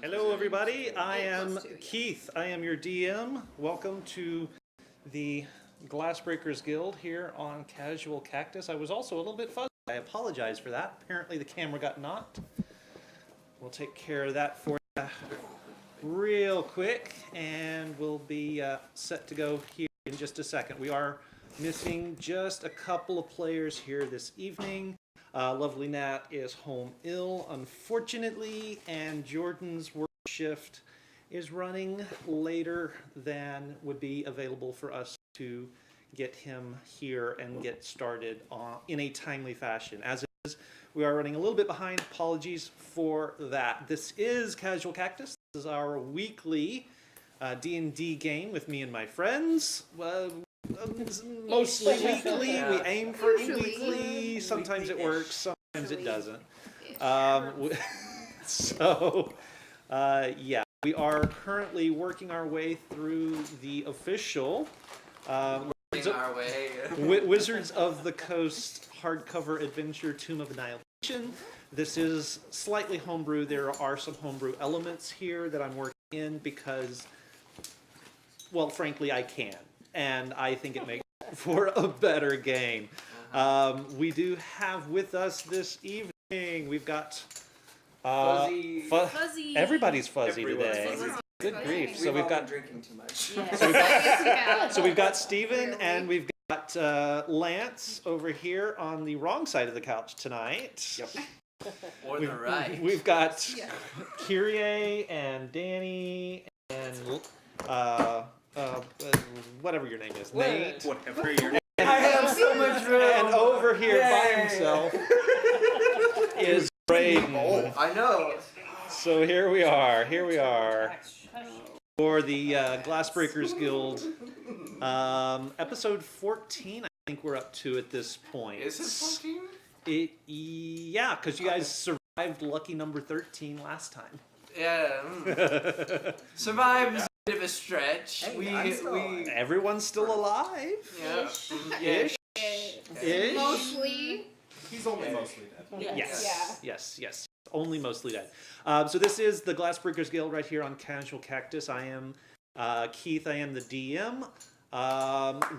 Hello, everybody. I am Keith. I am your DM. Welcome to the Glassbreakers Guild here on Casual Cactus. I was also a little bit fuzzy. I apologize for that. Apparently, the camera got knocked. We'll take care of that for you real quick, and we'll be set to go here in just a second. We are missing just a couple of players here this evening. Lovely Nat is home ill, unfortunately, and Jordan's work shift is running later than would be available for us to get him here and get started in a timely fashion. As it is, we are running a little bit behind. Apologies for that. This is Casual Cactus. This is our weekly D&D game with me and my friends. Mostly weekly. We aim for weekly. Sometimes it works, sometimes it doesn't. Yeah, we are currently working our way through the official Wizards of the Coast hardcover adventure Tomb of Annihilation. This is slightly homebrew. There are some homebrew elements here that I'm working in because, well, frankly, I can. And I think it makes for a better game. We do have with us this evening, we've got Fuzzy. Everybody's fuzzy today. Fuzzy. Good grief. So we've got drinking too much. so we've got Steven and we've got Lance over here on the wrong side of the couch tonight. Yep. Or the right. We've got Kyrie and Danny and whatever your name is, Nate. Whatever your name. I have so much room. And over here by himself is Braden. Oh, I know. So here we are for the Glassbreakers Guild, episode 14. I think we're up to at this point. Is it 14? Yeah, because you guys survived lucky number 13 last time. Yeah. Survived is a bit of a stretch. Hey, Everyone's still alive. Yeah. Ish. Ish. Mostly. He's only mostly dead. Yes. Only mostly dead. So this is the Glassbreakers Guild right here on Casual Cactus. I am Keith. I am the DM.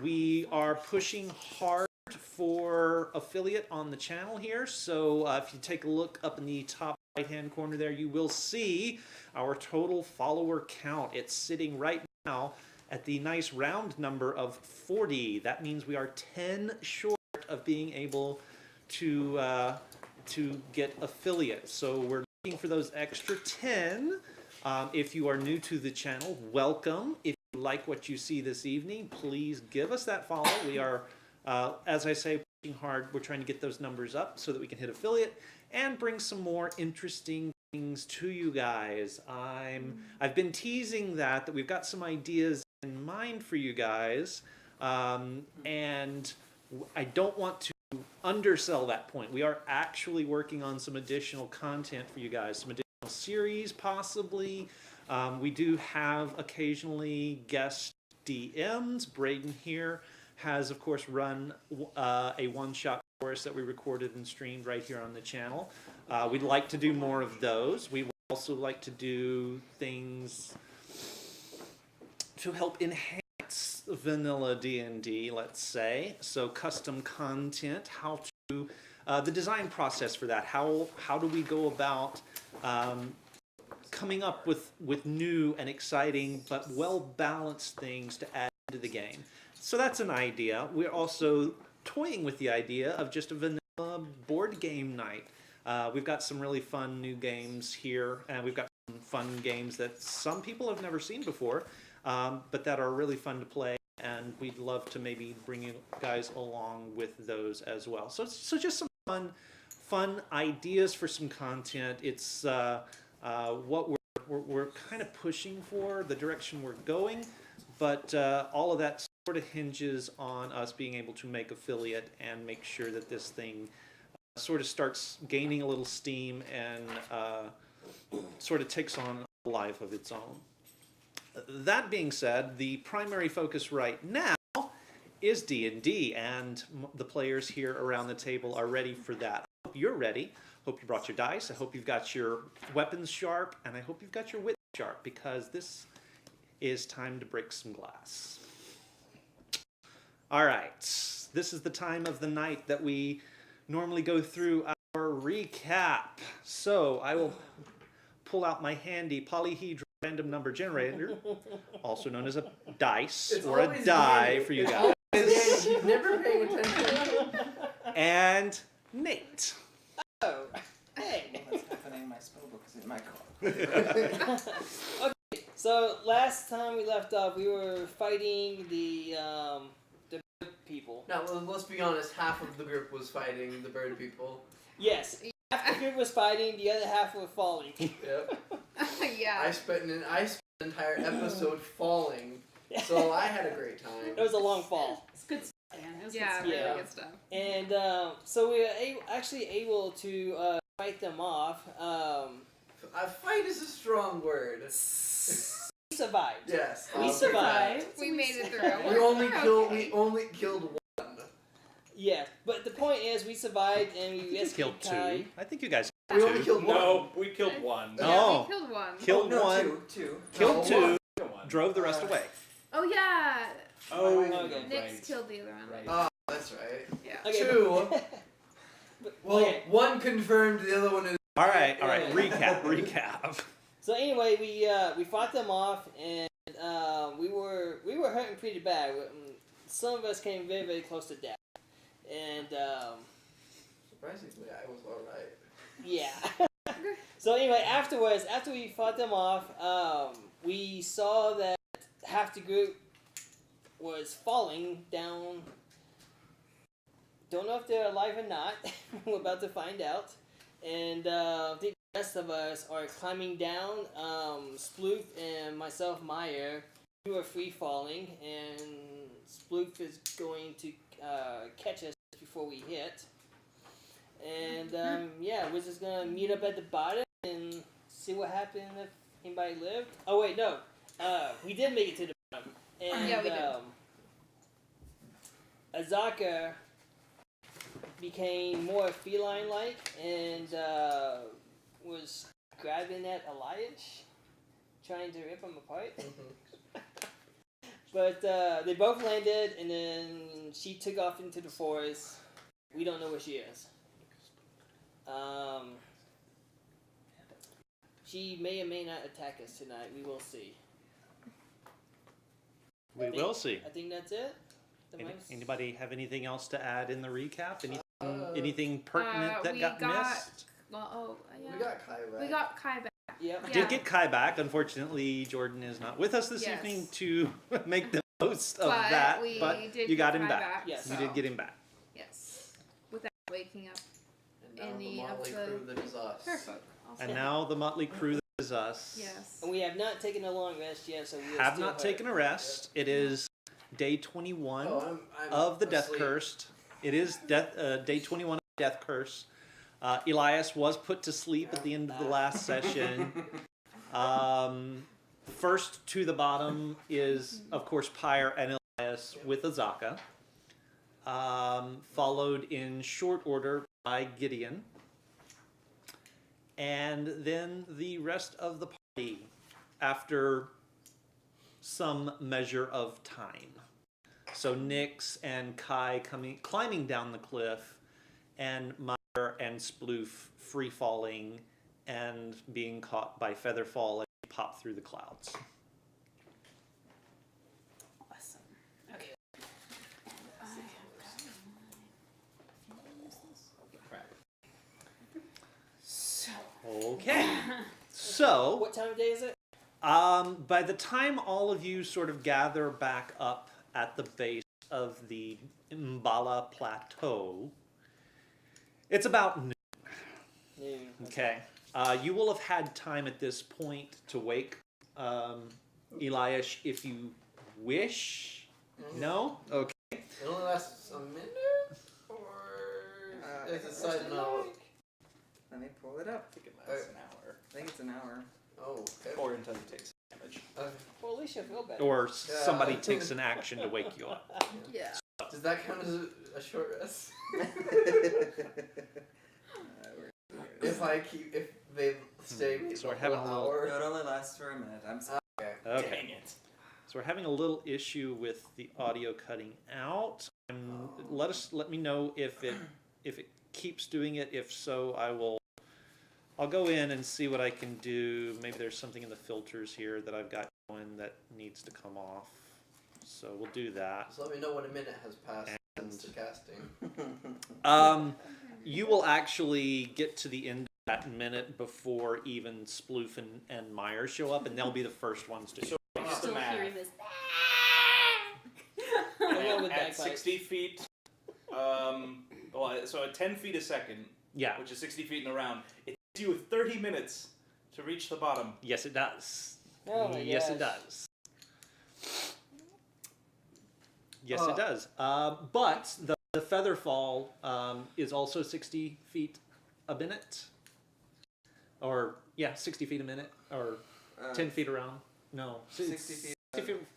We are pushing hard for affiliate on the channel here. So if you take a look up in the top right-hand corner there, you will see our total follower count. It's sitting right now at the nice round number of 40. That means we are 10 short of being able to get affiliate. So we're looking for those extra 10. If you are new to the channel, welcome. If you like what you see this evening, please give us that follow. We are, as I say, working hard. We're trying to get those numbers up so that we can hit affiliate and bring some more interesting things to you guys. I've been teasing that we've got some ideas in mind for you guys, and I don't want to undersell that point. We are actually working on some additional content for you guys, some additional series possibly. We do have occasionally guest DMs. Braden here has, of course, run a one-shot for us that we recorded and streamed right here on the channel. We'd like to do more of those. We would also like to do things to help enhance vanilla D&D, let's say. So custom content, how to, the design process for that. How do we go about coming up with new and exciting but well-balanced things to add to the game. So that's an idea. We're also toying with the idea of just a vanilla board game night. We've got some really fun new games here, and we've got some fun games that some people have never seen before, but that are really fun to play, and we'd love to maybe bring you guys along with those as well. So just some fun ideas for some content. It's what we're kind of pushing for, the direction we're going, but all of that sort of hinges on us being able to make affiliate and make sure that this thing sort of starts gaining a little steam and sort of takes on a life of its own. That being said, the primary focus right now is D&D, and the players here around the table are ready for that. hope you're ready. Hope you brought your dice. I hope you've got your weapons sharp, and I hope you've got your wit sharp, because this is time to break some glass. All right. This is the time of the night that we normally go through our recap. So I will pull out my handy polyhedral random number generator, also known as a dice It's or a always die handy. for you It's guys. always handy. You're never paying attention. And Nate. Oh, hey. What's happening? My spell book is in my car. Okay, so last time we left off, we were fighting the bird people. Now, let's be honest. Half of the group was fighting the bird people. Yes, half the group was fighting, the other half were falling. Yep. Yeah. I spent an entire episode falling, so I had a great It time. was a long fall. It's good stuff, man. It was stuff. yeah, really Yeah. good stuff. And so we were actually able to fight them off. Fight is a strong word. We survived. Yes. We survived. We made it through. We only killed. Okay. We only killed one. Yeah, but the point is, we survived and we You rescued killed Kai. two. I think you guys We only killed one. No, we killed one. Yeah, Oh. we killed one. killed no, one, two. killed No, two, one. Kill one. drove the rest away. Oh yeah. Oh, Okay. Nick's right. killed the other one. Right. Oh, that's right. Yeah. Okay, Two. but- Well, okay. one confirmed, the other one is. All right. Yeah. Recap. So anyway, we fought them off, and we were hurting pretty bad. Some of us came very, very close to death, and Surprisingly, I was alright. yeah. So anyway, afterwards, after we fought them off, we saw that half the group was falling down. Don't know if they're alive or not. We're about to find out. And I think the rest of us are climbing down. Sploof and myself, Meyer, we were free falling, and Sploof is going to catch us before we hit. And yeah, we're just gonna meet up at the bottom and see what happened if anybody lived. Oh wait, no, we did make it to the bottom. And Yeah, we did. Azaka became more feline-like and was grabbing at Elias, trying to rip him apart. But they both landed, and then she took off into the forest. We don't know where she is. She may or may not attack us tonight. We will see. We will see. I think that's it. Anybody have anything else to add in the recap? Anything pertinent that we got missed? Well, yeah. We got Kai back. We got Kai back. Yep. Yeah. Did get Kai back. Unfortunately, Jordan is not with us this Yes. evening to make the most of But that. we But did you got get him Kai back. Yes. You so- did get him back. Yes. Without waking up And now any the of motley the crew that is us. Fairfolk. Also. And now the motley crew that is us. Yes. And we have not taken a long rest yet, so we Have not taken a rest. It is day 21 Oh, I'm of the Death asleep. Curse. It is day 21 of the Death Curse. Elias was put to sleep at the end of the last session. First to the bottom is, of course, Pyre and Elias with Azaka. Followed in short order by Gideon. And then the rest of the party after some measure of time. So Nyx and Kai climbing down the cliff, and Meyer and Sploof free falling and being caught by Featherfall and pop through the clouds. Awesome. Okay. Okay. So What time of day is it? by the time all of you sort of gather back up at the base of the Mbala Plateau, it's about noon. Noon. Okay. You will have had time at this point to wake Elias if you wish. No? Okay. It only lasts a minute? Or is it side note? Let me pull it up. I think it lasts an hour. I think it's an hour. Oh, okay. Or until you take some damage. Well, at least you'll feel better. Or Yeah. somebody takes an action to wake you up. Yeah. Does that count as a short rest? if they stay me So the we're having whole a little- hour. No, it only lasts for a minute. I'm sorry. Okay. Okay. Dang it. So we're having a little issue with the audio cutting out. Let me know if it keeps doing it. If so, I'll go in and see what I can do. Maybe there's something in the filters here that I've got going that needs to come off. So we'll do that. Just let me know when a minute has passed since the casting. You will actually get to the end of that minute before even Sploof and Meyer show up, and they'll be the first ones to show So up. what's the Still math? hearing this. Along with At bagpipes. 60 feet, so at 10 feet a second, Yeah. which is 60 feet in a round, it takes you 30 minutes to reach the bottom. Yes, it does. Oh my Yes, it gosh. does. Yes, it does. But the feather fall is also 60 feet a minute. Or, yeah, 60 feet a minute. Or 10 feet around. No. 60 feet.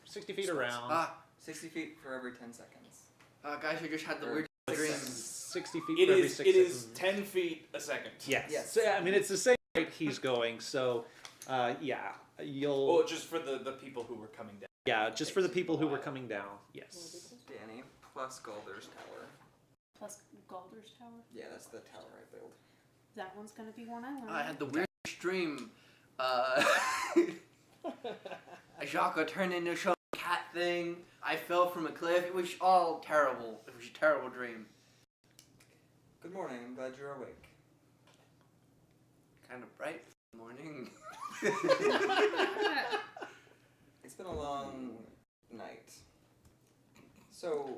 60 feet around. 60 feet for every 10 seconds. Guys, I just had the Or weird 6 dream. seconds. 60 feet It for every is 6 it is seconds. 10 feet a second. Yes. Yes. So, I mean, it's the same rate he's going. So, yeah, you'll... Well, just for the people who were coming down. Yeah, just for the people who were coming down. Yes. Danny plus Galder's tower. Plus Galder's Tower. Yeah, that's the tower I built. That one's gonna be one I learned. I had the weirdest dream. Ajaka turned into some cat thing. I fell from a cliff. It was all terrible. It was a terrible dream. Good morning. I'm glad you're awake. Kind of bright morning. It's been a long night. So,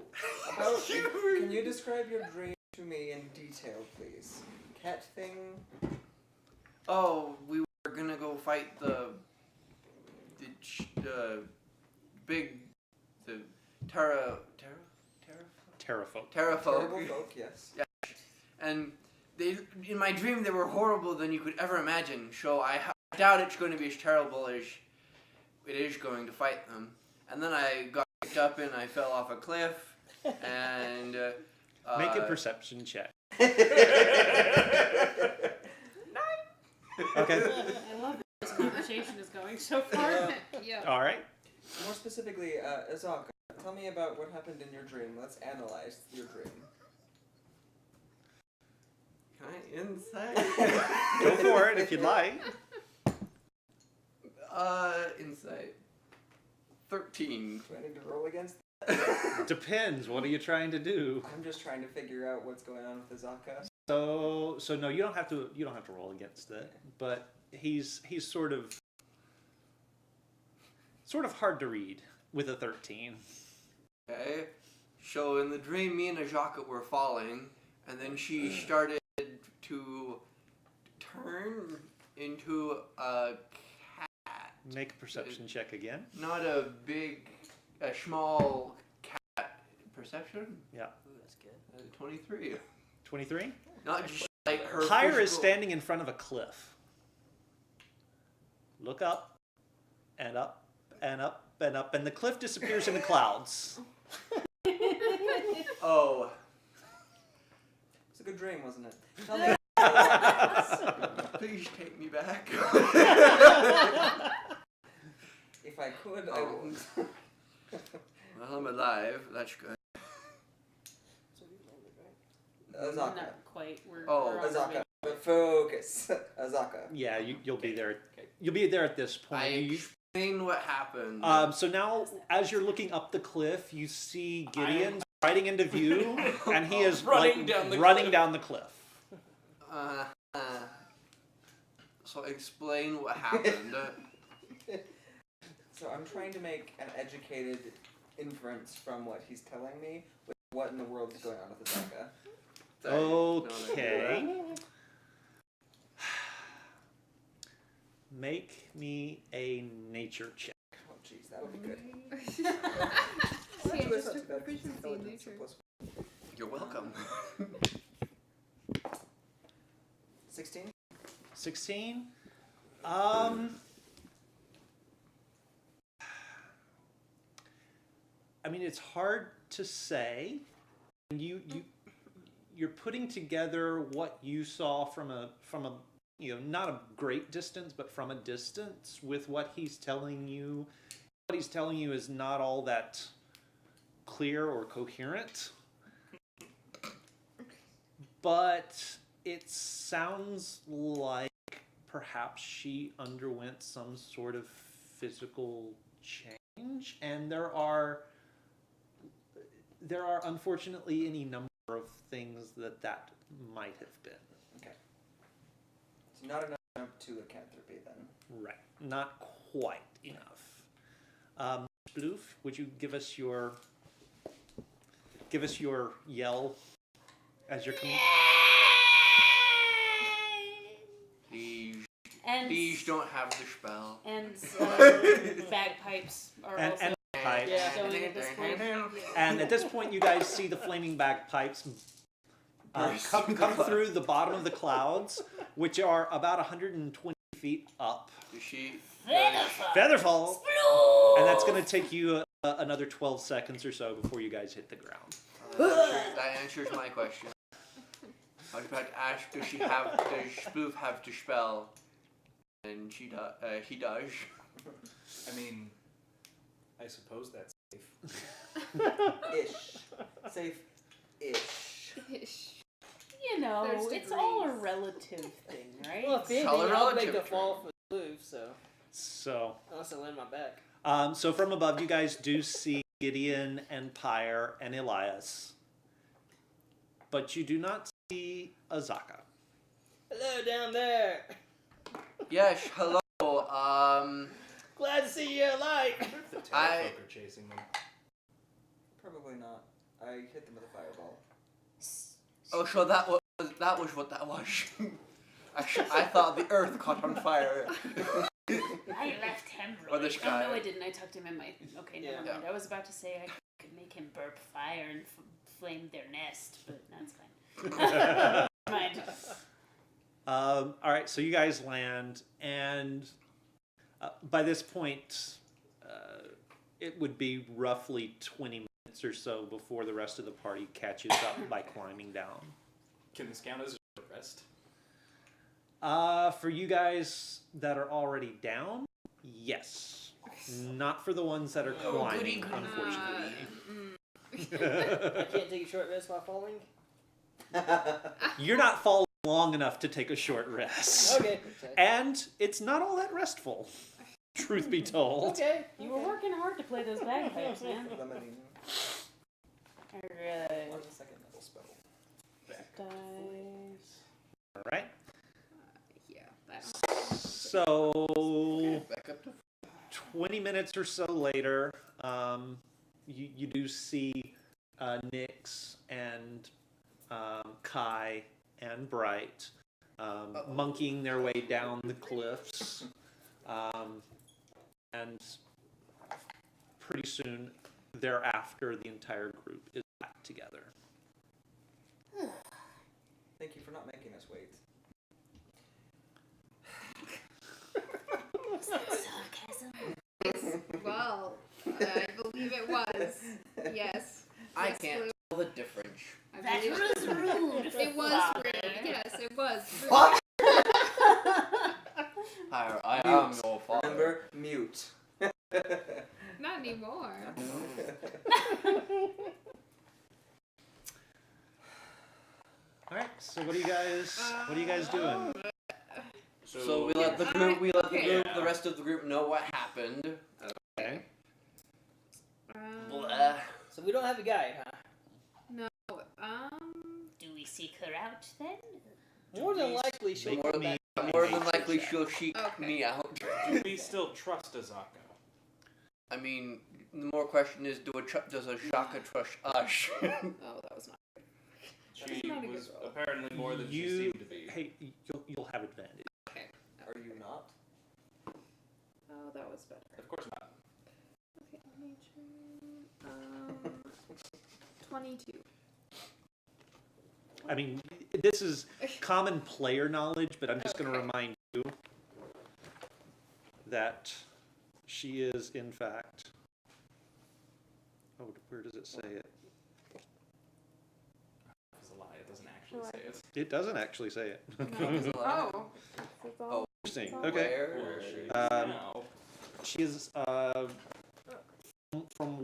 can you describe your dream to me in detail, please? Cat thing? Oh, we were gonna go fight the Terrafolk. Terrafolk. Terrible folk, yes. And they, in my dream, they were horrible than you could ever imagine. So I doubt it's going to be as terrible as it is going to fight them. And then I got picked up and I fell off a cliff. And Make a perception check. Okay. I love that this conversation is going so far. Yeah. All right. More specifically, Azaka, tell me about what happened in your dream. Let's analyze your dream. Can I insight? Go for it if you'd like. Insight. 13. Do I need to roll against? Depends. What are you trying to do? I'm just trying to figure out what's going on with Azaka. So no, you don't have to roll against it. But he's sort of hard to read with a 13. Okay. So in the dream, me and Ajaka were falling, and then she started to turn into a cat. Make a perception check again. Not a small cat. Perception? Yeah. Ooh, that's good. 23. 23. Not just like her. Pyre is physical- standing in front of a cliff. Look up, and up, and up, and up, and the cliff disappears in the clouds. Oh. It's a good dream, wasn't it? Tell me. Please take me back. If I could, I Oh. would. Well, I'm alive. That's good. So we landed, right? Azaka. Not quite. We're Oh, we're on the Azaka. But focus. Azaka. Yeah, you'll be there. You'll be there at this point. I You- explain what happened. So now, as you're looking up the cliff, you see Gideon riding into view, and he is Running like down the running cliff. down the cliff. So explain what happened. So I'm trying to make an educated inference from what he's telling me with what in the world is going on with Azaka. Okay. Make me a nature check. Oh jeez, that would be good. See, I Actually, that's just not took too bad, 'cause proficiency in intelligence nature. plus You're welcome. 16? 16. I mean, it's hard to say. You you're putting together what you saw from a not a great distance, but from a distance with what he's telling you. What he's telling you is not all that clear or coherent, but it sounds like perhaps she underwent some sort of physical change, and there are unfortunately any number of things that might have been. Okay. So not enough jump to lycanthropy then. Right, not quite enough. Sploof, would you give us your yell as you're coming? And These don't have the spell. and bagpipes are And- also and pipes. Yeah. showing at this point. And at this point, you guys see the flaming bagpipes come through the bottom of the clouds, which are about 120 feet up. Does she? Featherfall! And that's going to take you another 12 seconds or so before you guys hit the ground. That answers my question. I was about to ask, does Sploof have to spell? And he does. I mean, I suppose that's safe. Ish. Safe-ish. You know, There's it's all a degrees. relative thing, right? Well, if anything, Solid I'll make relative the term. fall for Sploof, so So, unless I land my back. so from above, you guys do see Gideon and Pyre and Elias, but you do not see Azaka. Hello down there. Yes, hello. Glad to see you alive. The I- folk are chasing them. Probably not. I hit them with a fireball. Oh, so that was what that was. I thought the earth caught on fire. I left him. Or the Oh, sky. no, I didn't. I tucked him in my. Okay, never Yeah. mind. I was about to say I could make him burp fire and flame their nest, but that's fine. Never mind. All right, so you guys land, and by this point, it would be roughly 20 minutes or so before the rest of the party catches up by climbing down. Can this count as a short rest? For you guys that are already down, yes. Not for the ones that are climbing, goody. unfortunately. I can't take a short rest while falling. You're not falling long enough to take a short rest. Okay. And it's not all that restful, truth be told. Okay. You were working hard to play those bagpipes, man. Limiting. Alright. What's the second level spell? Dice. All right. Yeah, that. So, Back up to 20 minutes or so later, you do see Nyx and Kai and Bright monkeying their way down the cliffs. And pretty soon thereafter, the entire group is back together. Thank you for not making us wait. Sarcasm. Well, I believe it was. Yes. I Yes, can't Blue. tell the difference. I That believe was rude. It was Father. rude. Yes, it was. Rude. What? I am your father. Remember, mute. Not anymore. All right. So what are you guys doing? So we let the Okay. rest of the group know what happened. Okay. Blah. So we don't have a guide, huh? Do we seek her out then? More than likely she'll Make come me back. More than likely she'll seek Okay. me out. Do we still trust Azaka? I mean, the more question is, does a Shaka trust us? Oh, that was not. She not a good was roll. apparently more than she You seemed to be. hey, you'll have advantage. Are you not? Oh, that was better. Of course not. Okay, nature. 22. I mean, this is common player knowledge, but I'm just going to Okay. remind you that she is, in fact. Oh, where does it say it? It's a lie. It doesn't do I- say it. It doesn't actually say it. Oh. It's all- Interesting. it's all- Okay. Where? Now. She is from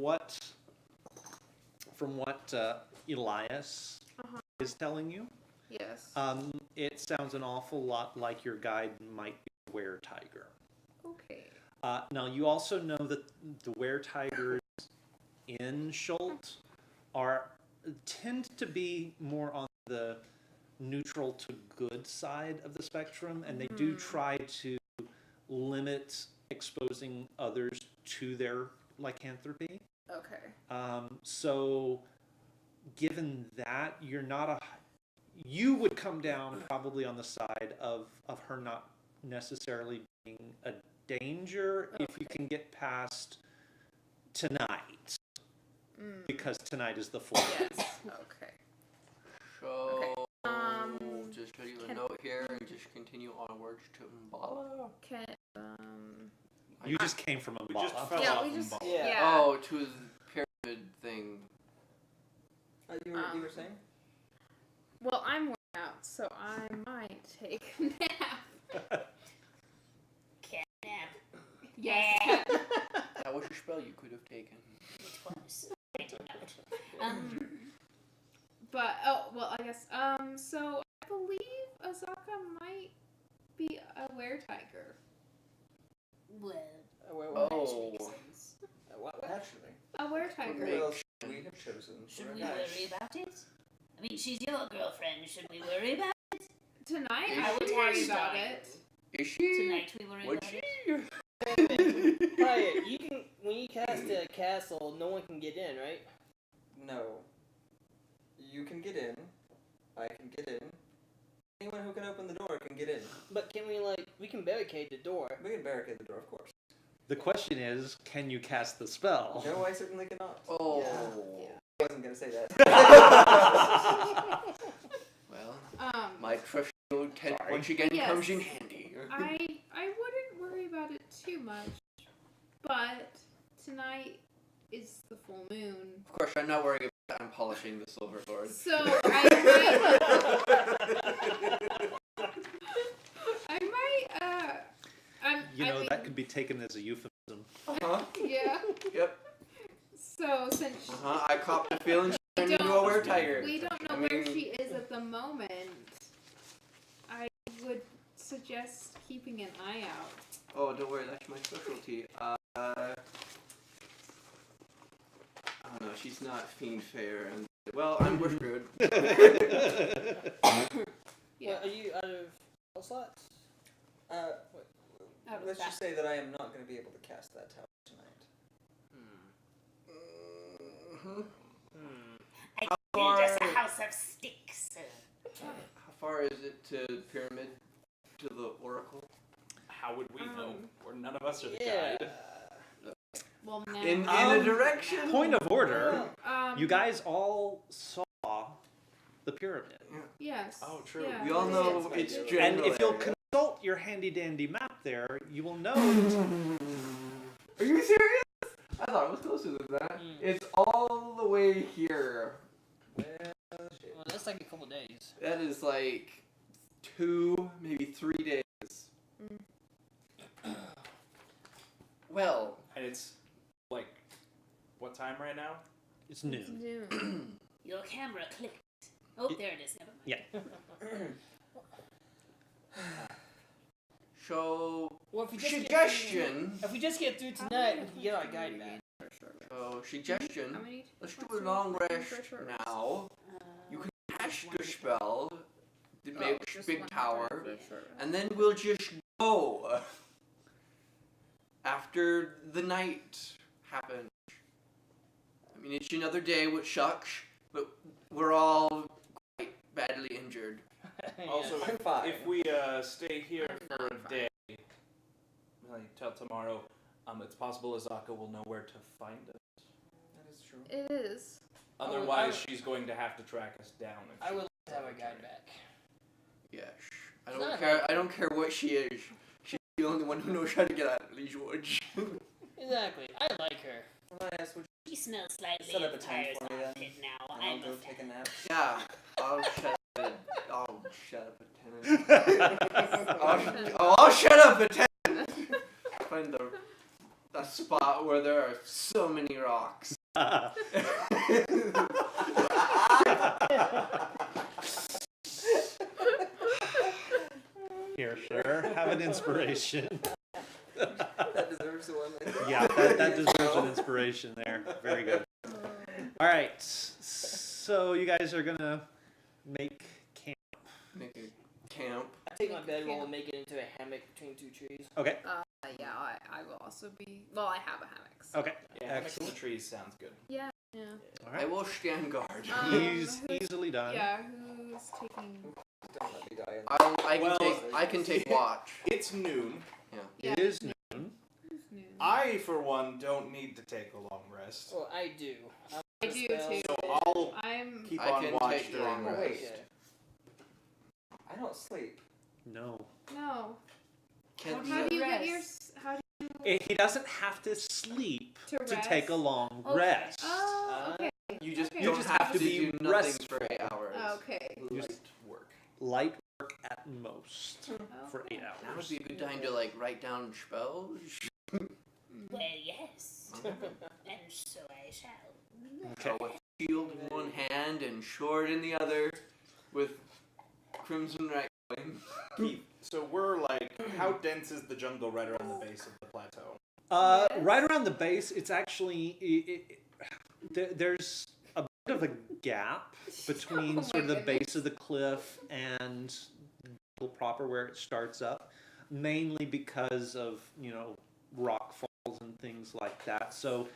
what Elias Uh-huh. is telling you. Yes. It sounds an awful lot like your guide might be a were-tiger. Okay. Now you also know that the were-tigers in Schult tend to be more on the neutral to good side of the spectrum, and they do try to limit exposing others to their lycanthropy. Okay. So given that, you would come down probably on the side of her not necessarily being a danger if you can get past tonight, because tonight is the full moon. Yes. Okay. So, Okay. just leave a can- note here and just continue onwards to Mbala. Can You just came from We just Umbala. fell Yeah, off we and just- ball. Yeah. Yeah. Oh, to the pyramid thing. You were saying? Well, I'm worn out, so I might take a nap. Cat nap. Yes. That was a spell you could have taken. It was. I did not. But I guess so I believe Azaka might be a were-tiger. Well, Well, that Oh. makes sense. what? Naturally. A were-tiger. Who else should we have chosen Should for a we guide? worry about it? I mean, she's your girlfriend. Should we worry about Tonight I I would would worry test about on it. Is she? tonight? We worry Would about she? it. Prior, you can when you cast a castle, no one can get in, right? No. You can get in. I can get in. Anyone who can open the door can get in. But can we can barricade the door? We can barricade the door, of course. The question is, can you cast the spell? No, I certainly cannot. Oh. Yeah. I wasn't gonna say that. Well, my trusty old tent Sorry. once again Yes. comes in handy. I wouldn't worry about it too much, but tonight is the full moon, Of course, I'm not worried about that. I'm polishing the silver sword. so I might You know, I mean, that could be taken as a euphemism. Uh-huh. yeah. Yep. So since Uh-huh. I copped the feeling she we turned into a don't, were-tiger. we don't know I where mean- she is at the moment, I would suggest keeping an eye out. Oh, don't worry, that's my specialty. I don't know, she's not fiend fair, and well, I'm bush druid. Yeah. Well, are you out of spell slots? Out of Let's that. just say that I am not going to be able to cast that tower tonight. I How build us a far- house of sticks. How far is it to the pyramid, to the oracle? How would we know? Or none of us are the Yeah. guide. Well, now. In a direction. Point of order, Um, you guys all saw the pyramid. Yes. Oh, true. Yeah, We all it know is. it's And And general if you'll area. consult your handy-dandy map there, you will know Are you serious? I thought it was closer than that. Mm. It's all the way here. Well, shit. Well, that's like a couple days. That is like 2, maybe 3 days. Well, And it's like, what time right now? it's noon. Noon. Your camera clicked. Oh, there it is. Never mind. Yeah. so Well, if we just suggestion. if we just get through tonight, we can get our guide back. So suggestion. How many? Let's do a long rest now. You can cast the spell that makes big tower, and then we'll just go after the night happens. I mean, it's another day, which sucks, but we're all quite badly injured. Also, I'm fine. if we stay here I'm for not a fine. day, till tomorrow, it's possible Azaka will know where to find us. That is true. It is. Otherwise, she's going to have to track us down. if I she would like to have wants our guide back. Yes. I It's don't not care. like- I don't care what she is. She's the only one who knows how to get out of Liege Woods. Exactly. I like her. Elias, would She smells slightly Set up a of time tires for me on then, it now. and I'll I'm go a take a nap? Yeah. I'll shut it. shut up at 10. I'll shut up at 10. Find the spot where there are so many rocks. Here, sir. Have an inspiration. That deserves one. Yeah, that deserves an inspiration there. Very good. All right. So you guys are gonna make camp. Make a camp. I take my bedroll and make it into a hammock between two trees. Okay. Yeah, I will also be. Well, I have a hammock. So. Okay. Yeah, next to the trees sounds good. Yeah. Yeah. All I right. will stand guard. Easily done. Yeah. Who's taking? Don't let me die. I can take watch. It's noon. It is noon. Who's new? I, for one, don't need to take a long rest. Well, I do. I do too. So I'll I'm. keep I on can watch take during long rest. rest. Okay. I don't sleep. No. No. Can't How do you get your? Rest. How do He doesn't have to sleep you to to rest? take a long Okay. rest. Oh, okay. You just Okay. don't You just have to be be do nothing for restful. 8 hours. Okay. Light work. Light work at most for 8 Okay. That would hours. be a good time to like write down spells. Well, yes. And so I shall. Okay. With shield in one hand and sword in the other, with crimson right going. Keith, so we're like, how dense is the jungle right around the base of the plateau? Yes. Right around the base, it's actually there's a bit of a gap between Oh sort of my the base of the cliff and the jungle proper where it starts up, mainly because of rock falls and things like that. So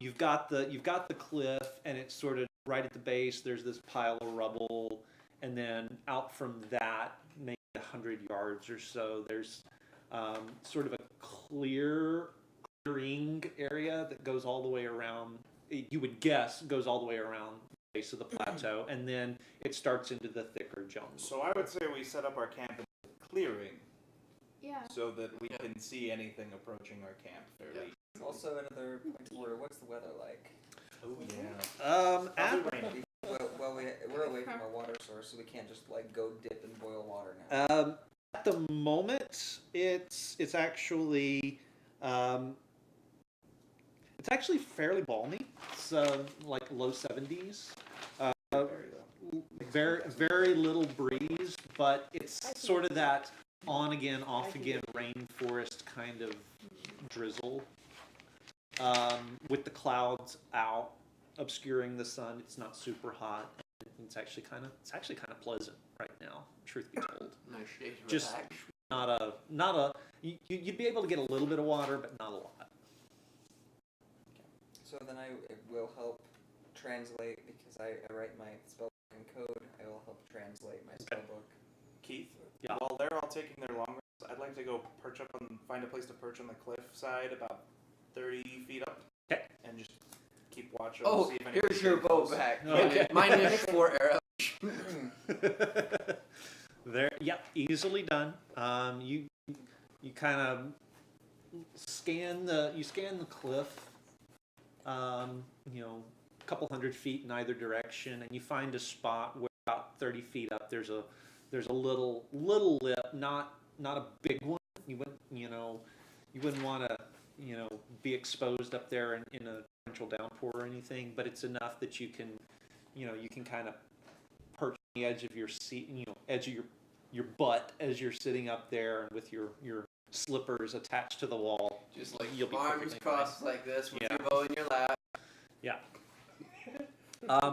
you've got the cliff, and it's sort of right at the base. There's this pile of rubble, and then out from that, maybe 100 yards or so, there's sort of a clearing area that goes all the way around. You would guess goes all the way around the base of the plateau, and then it starts into the thicker jungle. So I would say we set up our camp in the clearing Yeah. so that we can see anything approaching our camp fairly. Also, another point of order. What's the weather like? Oh yeah. At, Probably rainy. Well, we're away from our water source, so we can't just like go dip and boil water now. at the moment, it's actually fairly balmy. It's like low 70s. Very little breeze, but it's sort of that on again, off again rainforest kind of drizzle. With the clouds out, obscuring the sun, it's not super hot. It's actually kind of pleasant right now. Truth be told, Nice day to Just- relax. not a. You'd be able to get a little bit of water, but not a lot. So then it will help translate because I write my spellbook in code. I will help translate my spellbook. Keith, Yeah. while they're all taking their long rests, I'd like to go find a place to perch on the cliff side about 30 feet up. Okay. And just keep watch. Oh, see if anything here's your bow comes. back. Okay. Mine is 4 arrows. There, yep, easily done. You kind of scan the cliff. A couple hundred feet in either direction, and you find a spot where about 30 feet up there's a little lip, not a big one. You wouldn't want to be exposed up there in a torrential downpour or anything, but it's enough that you can kind of perch on the edge of your seat, edge of your butt as you're sitting up there, and with your slippers attached to the wall. Just like You'll be arms perfectly crossed like this with Yeah. your bow in your lap. Yeah.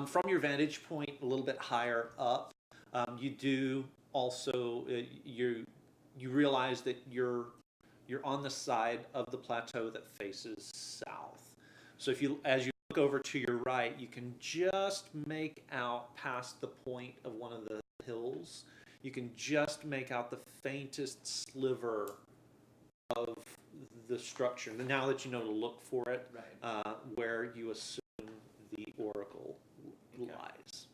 From your vantage point, a little bit higher up, you do also you realize that you're on the side of the plateau that faces south. So as you look over to your right, you can just make out past the point of one of the hills. You can just make out the faintest sliver of the structure. Now that you know to look for it, Right. where you assume the oracle Okay. lies.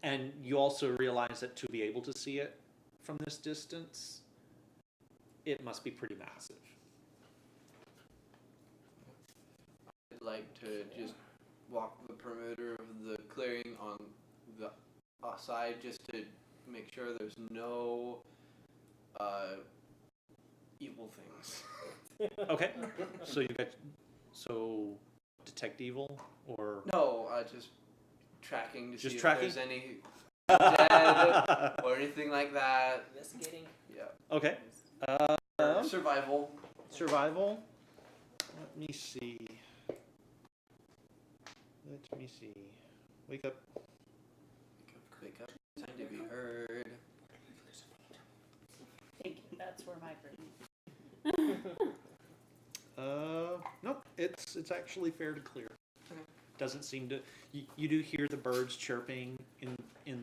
And you also realize that to be able to see it from this distance, it must be pretty massive. I'd like to just walk the perimeter of the clearing on the aside just to make sure there's no evil things. Okay. So you got detect evil or No, just tracking to Just see tracking? if there's any dead or anything like that. Investigating. Yeah. Okay. Survival. Survival. Let me see. Wake up. Wake up. Time to be heard. Thank you. That's where my brain. Nope. It's actually fair to clear. Okay. Doesn't seem to. You do hear the birds chirping in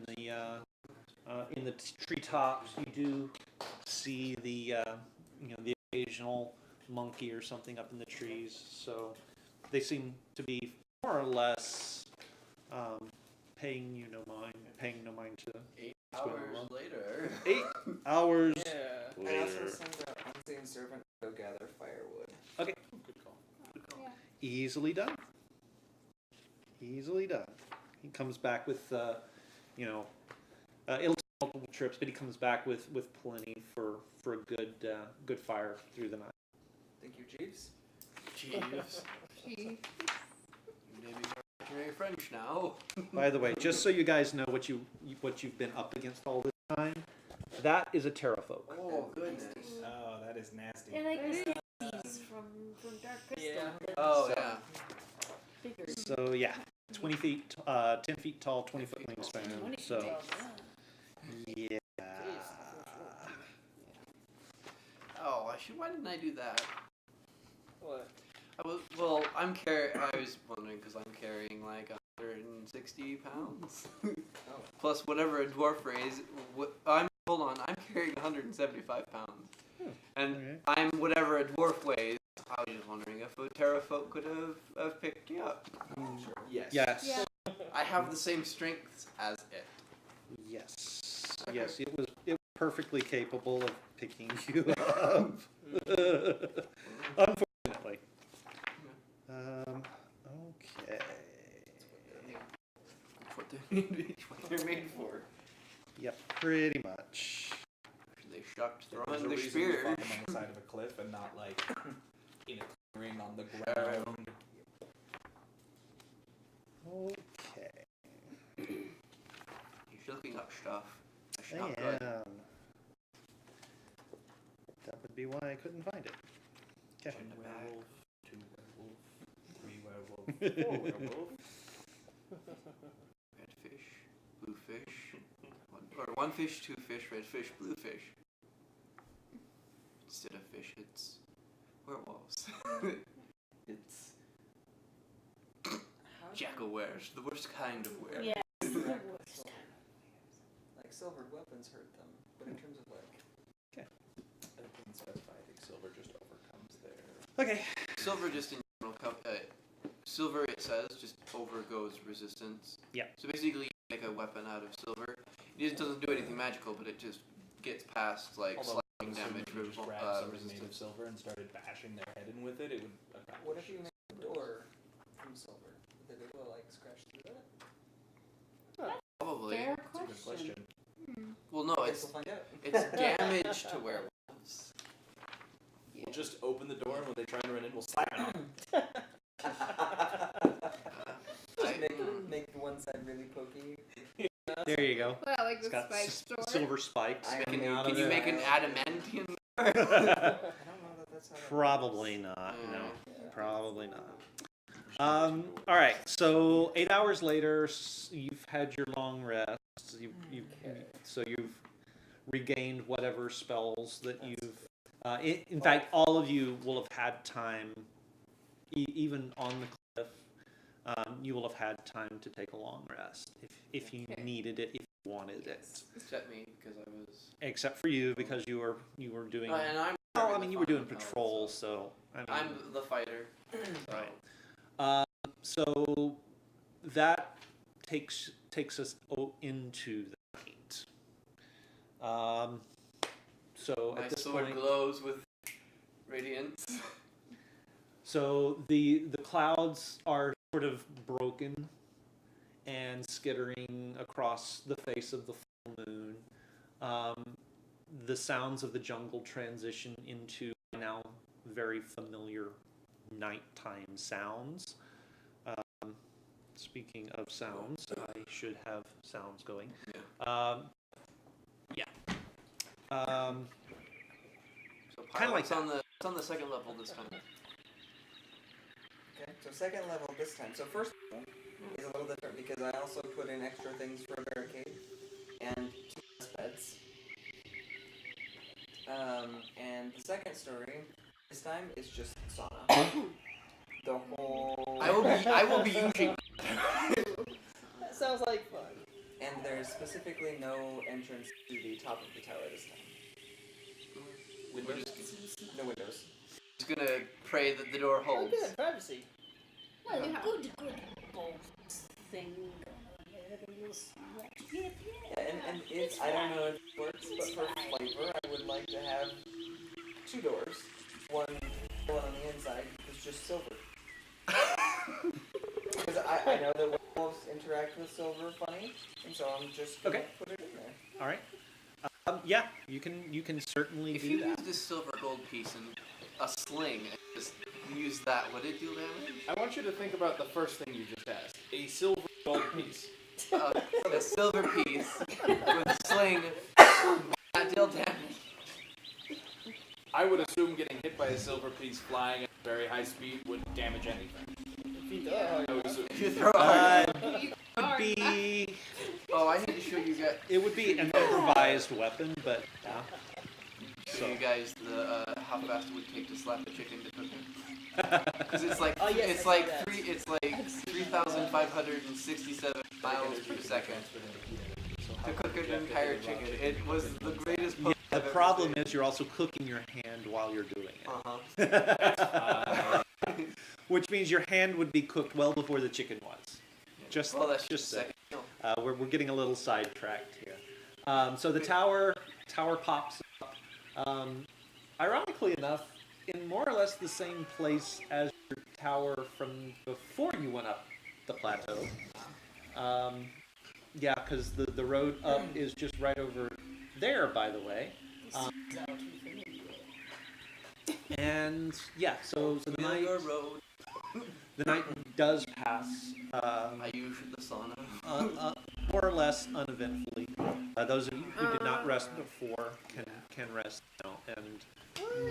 the treetops. You do see the the occasional monkey or something up in the trees. So they seem to be more or less paying no mind to 8 What's going hours on? later. 8 hours Yeah. I also later. send an unseen servant to go gather firewood. Okay. Good call. Yeah. Easily done. Easily done. He comes back with, it'll take multiple trips, but he comes back with plenty for a good fire through the night. Thank you, Jeeves. Jeeves. Gee. Maybe very French now. By the way, just so you guys know what you've been up against all this time, that is a Terrafolk. Oh goodness. Oh, that is nasty. They're like That the Seas from Dark Crystal. Yeah. but Oh yeah. bigger. So yeah, 20 feet, 10 feet tall, 20 foot 20 wingspan. feet So tall, yeah. yeah. Oh, why didn't I do that? What? I'm wondering because I'm carrying like 160 pounds. Plus whatever a dwarf weighs. Hold on, I'm carrying 175 pounds. And Okay. I'm whatever a dwarf weighs. I was just wondering if a terrafolk could have picked me up. Yes. Yes. Yeah. I have the same strengths as it. Yes. Yes. It was perfectly capable of picking you up. Unfortunately. Okay. What they're made for. Yep. Pretty much. They shucked There's throwing a the reason you spear. find them on the side of a cliff and not like in a clearing on the ground. Okay. He's looking up stuff. That's I not am. good. That would be why I couldn't find it. Okay. In the One back. werewolf, 2 werewolf, 3 werewolf, 4 werewolf. Red fish, blue fish. One fish, 2 fish, red fish, blue fish. Instead of fish, it's werewolves. It's jackal-wares, the worst kind of were. Yeah. it's the worst. Like silver weapons hurt them, but in terms of like I didn't specify. I think silver just overcomes their. Okay. Silver just in general, silver it says just overgoes resistance. Yeah. So basically, you make a weapon out of silver. It just doesn't do anything magical, but it just gets past like Although, slashing damage, if you just grabbed something made of resistance. silver and started bashing their head in with it, it would accomplish. what if you made a door from silver? Would they be able to like scratch through that? Probably. Fair That's a good question. Well, no, I it's guess we'll find out. it's damage to werewolves. We'll just open the door and when they try and run in, we'll slam it on them. Just make the one side really pokey. There you go. Well, like It's the got spike store. silver spikes. Can Can you make an adamantium? I don't know that that's how that Probably not. No. Yeah. Probably not. All right. So 8 hours later, you've had your long rest. You've regained whatever spells that you've. In fact, all of you will have had time, even on the cliff. You will have had time to take a long rest if you Okay. needed it, if you wanted it. Except me, because I was. Except for you, because you were doing. And I'm. Well, I mean, you were doing the fun patrols, also. so. I mean, I'm the fighter. So. Right. So that takes us into the night. So My at this sword point, glows with radiance. so the clouds are sort of broken, and skittering across the face of the full moon. The sounds of the jungle transition into now very familiar nighttime sounds. Speaking of sounds, I should have sounds going. Yeah. So Kinda like pilot's on the second level this time. Okay, so second level this time. So first level is a little different because I also put in extra things for a barricade and 2 less beds. And the second story this time is just sauna. The whole. I will be using. That sounds like fun. And there's specifically no entrance to the top of the tower this time. Windows. No windows. Just gonna pray that the door Oh, holds. good. Privacy. Well, Yeah. good bolt thing going on there. You'll see that. Yep, Yeah, and it's, I don't know if it works, but for flavor, I would like to have 2 doors. One on the inside is just silver. Because I know that werewolves interact with silver funny, and so I'm just gonna Okay. put it in there. All right. Yeah, you can certainly If do you that. use this silver gold piece and a sling and just use that, would it deal damage? I want you to think about the first thing you just asked. A silver gold piece. A silver piece with a sling not deal damage. I would assume getting hit by a silver piece flying at very high speed would damage anything. If you throw I would assume. If you throw it hard. Would be Oh, I need to show you guys. it would be an improvised weapon, but yeah. Show you guys the how fast it would take to slap a chicken to cook it. Because it's like Oh, yes, it's I like saw that. it's like 3,567 miles per second to cook an entire chicken. It was the greatest. Yeah, poke the I've ever problem seen. is you're also cooking your hand while you're doing it. Uh-huh. Which means your hand would be cooked well before the chicken was. Just Well, that's just just a second. No. we're getting a little sidetracked here. So the tower pops up. Ironically enough, in more or less the same place as your tower from before you went up the plateau. Yeah, because the road up is just right over there, by the way. And yeah, so the night Familiar road. the night does pass. I use the sauna. More or less uneventfully. Those of you who did not rest before can rest now. And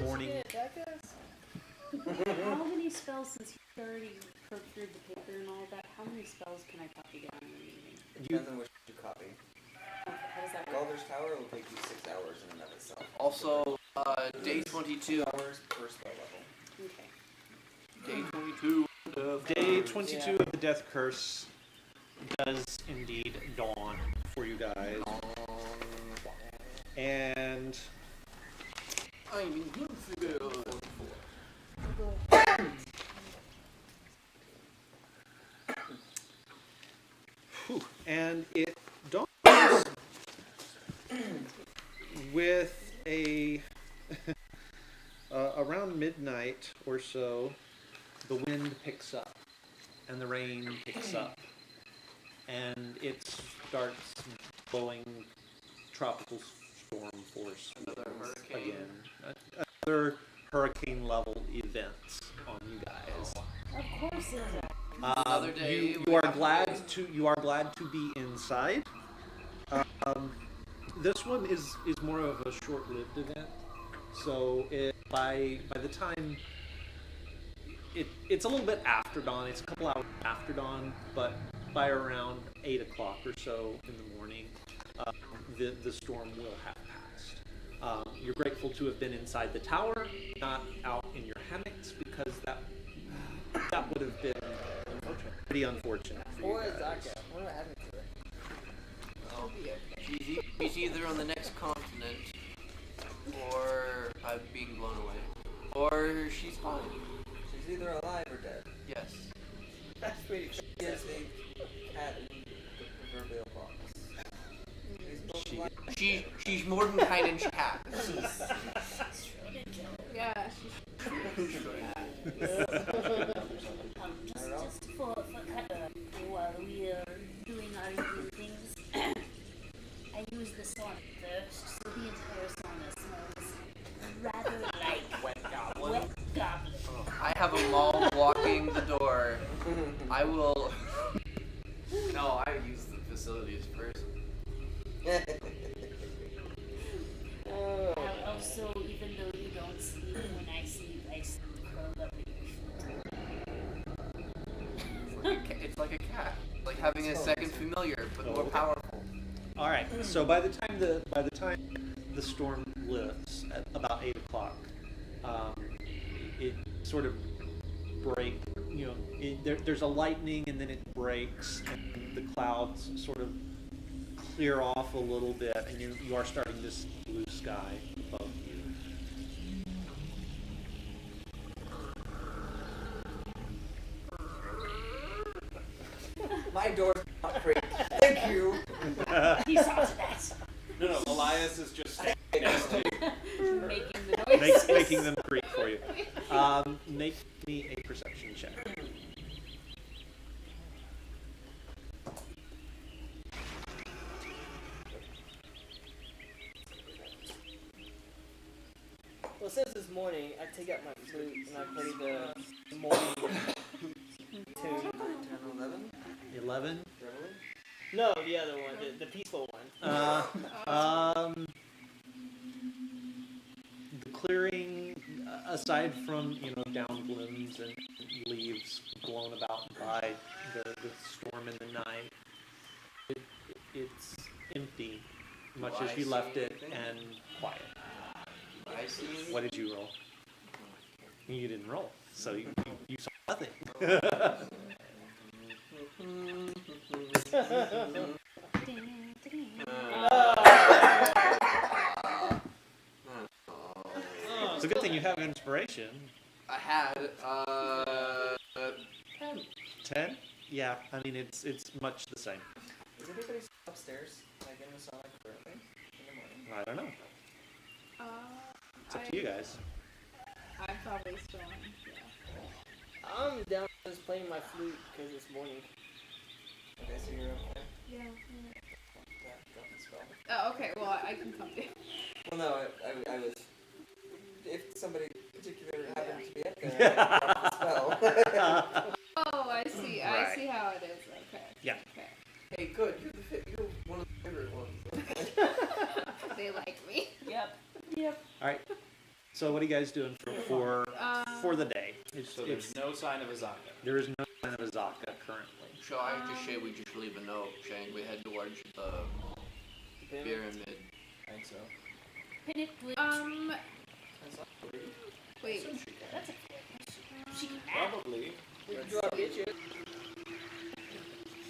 morning. How many spells, since you already procured the paper and all of that, how many spells can I copy down in the evening? It depends on which you copy. How does that work? Galder's Tower will take you 6 hours in and of itself. Also, day 22. 2 hours per spell level. Okay. Day 22. Day 22 of the Death Curse does indeed dawn for you guys. And I'm invincible. and it dawns with a around midnight or so. The wind picks up, and the rain picks up, and it starts blowing tropical storm force Another hurricane. again. Another hurricane level event on you guys. Of course it is. Another day You we are have to glad wait. to be inside. This one is more of a short-lived event, so by the time it's a little bit after dawn. It's a couple hours after dawn, but by around 8 o'clock or so in the morning, the storm will have passed. You're grateful to have been inside the tower, not out in your hammocks, because that would have been pretty unfortunate for you Or is guys. Zaka? What happened to her? Well, she's either on the next continent, or being blown away, or she's fine. She's either alive or dead. Yes. That's pretty cool. She is the cat in the proverbial box. She's both She- alive. She's Mordenkainen and cat. Yeah, she's Just for kind of while we are I do things, I use the sauna first, so the entire sauna smells rather like Wet goblin. wet goblin. I have a mall blocking the door. I will. No, I use the facilities first. Oh. I'll also, even though you don't sleep, when I sleep, I sleep curled up in your feet. It's like a cat. Like having a second familiar, but more powerful. All right. So by the time the storm lifts at about 8 o'clock, it sort of break. You know, there's a lightning, and then it breaks, and the clouds sort of clear off a little bit, and you are starting to see blue sky above you. My door's not great. Thank you. You saw to that. No, Elias is just standing next to you. Making the noises. Making them creak for you. Make me a perception check. Well, since it's morning, I take out my flute and I play the morning tune. 10, 11. 11. Reveille? No, the other one, the peaceful one. The clearing, aside from down blooms and leaves blown about by the storm in the night, it's empty, much Do as I you see left it, anything? and quiet. I see. What did you roll? You didn't roll, so you saw nothing. It's a good thing you have inspiration. I had 10. 10? Yeah, I mean it's much the same. Is anybody upstairs, like in the sauna currently? In the morning? I don't know. It's up to you guys. I'm probably still on. Yeah. I'm downstairs playing my flute because it's morning. Okay, so you're okay. Yeah. Drop the spell. Oh, okay. Well, I can come too. Well, no, I was. If somebody particular happened to be up there, I would drop the spell. Oh, I see. Right. I see how it is. Okay. Yeah. Okay. Hey, good. You're one of the favorite ones. They like me. Yep. All right. So what are you guys doing for the day? So there's no sign of Azaka. There is no sign of Azaka currently. Shall I just say we just leave a note saying we head towards the pyramid? I think so. Pin it with. Wait. That's a fair question. She can act. Probably. Drop it, you.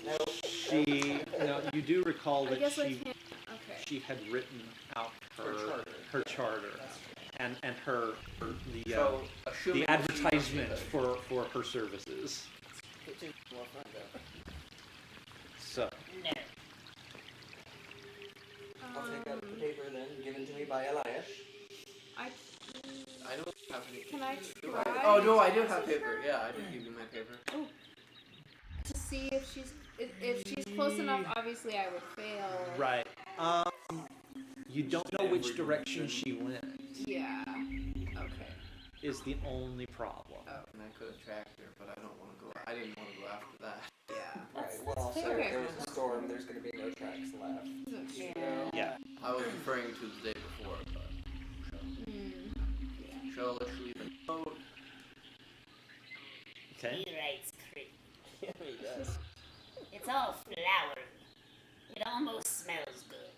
No, you do recall I that guess I she can't. Okay. she had written out Her her charter and her the So, assuming the that she advertisement knows for her services. Kitchen's more fun though. So No. I'll take out the paper then, given to me by Elias. I don't have any. Can I Do try? I? Oh no, I do to have message paper. her Yeah, I did give you my paper. To see if she's close enough. Obviously, I would fail. right, you don't know which direction she went. Yeah. Okay. Is the only problem. And I could have tracked her, but I don't want to go. I didn't want to go after that. Yeah. Right, well, also, fair. if there was a storm, there's going to be no tracks left. That's true. Yeah. I was referring to the day before, but Hmm. so let's leave a note. Okay. He writes pretty. Yeah, he does. It's all flowery. It almost smells good.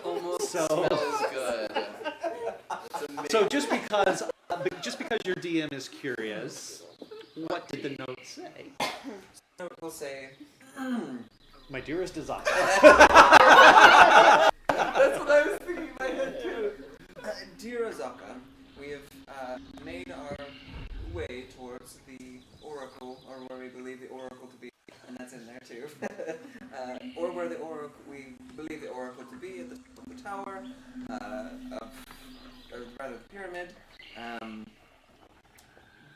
Almost So- smells good. It's amazing. So just because your DM is curious, what did the note say? So we'll say, My dearest Azaka. that's what I was thinking in my head too. Dear Azaka, we have made our way towards the oracle, or where we believe the oracle to be, and that's in there too. Or where we believe the oracle to be at the top of the tower, or rather the pyramid.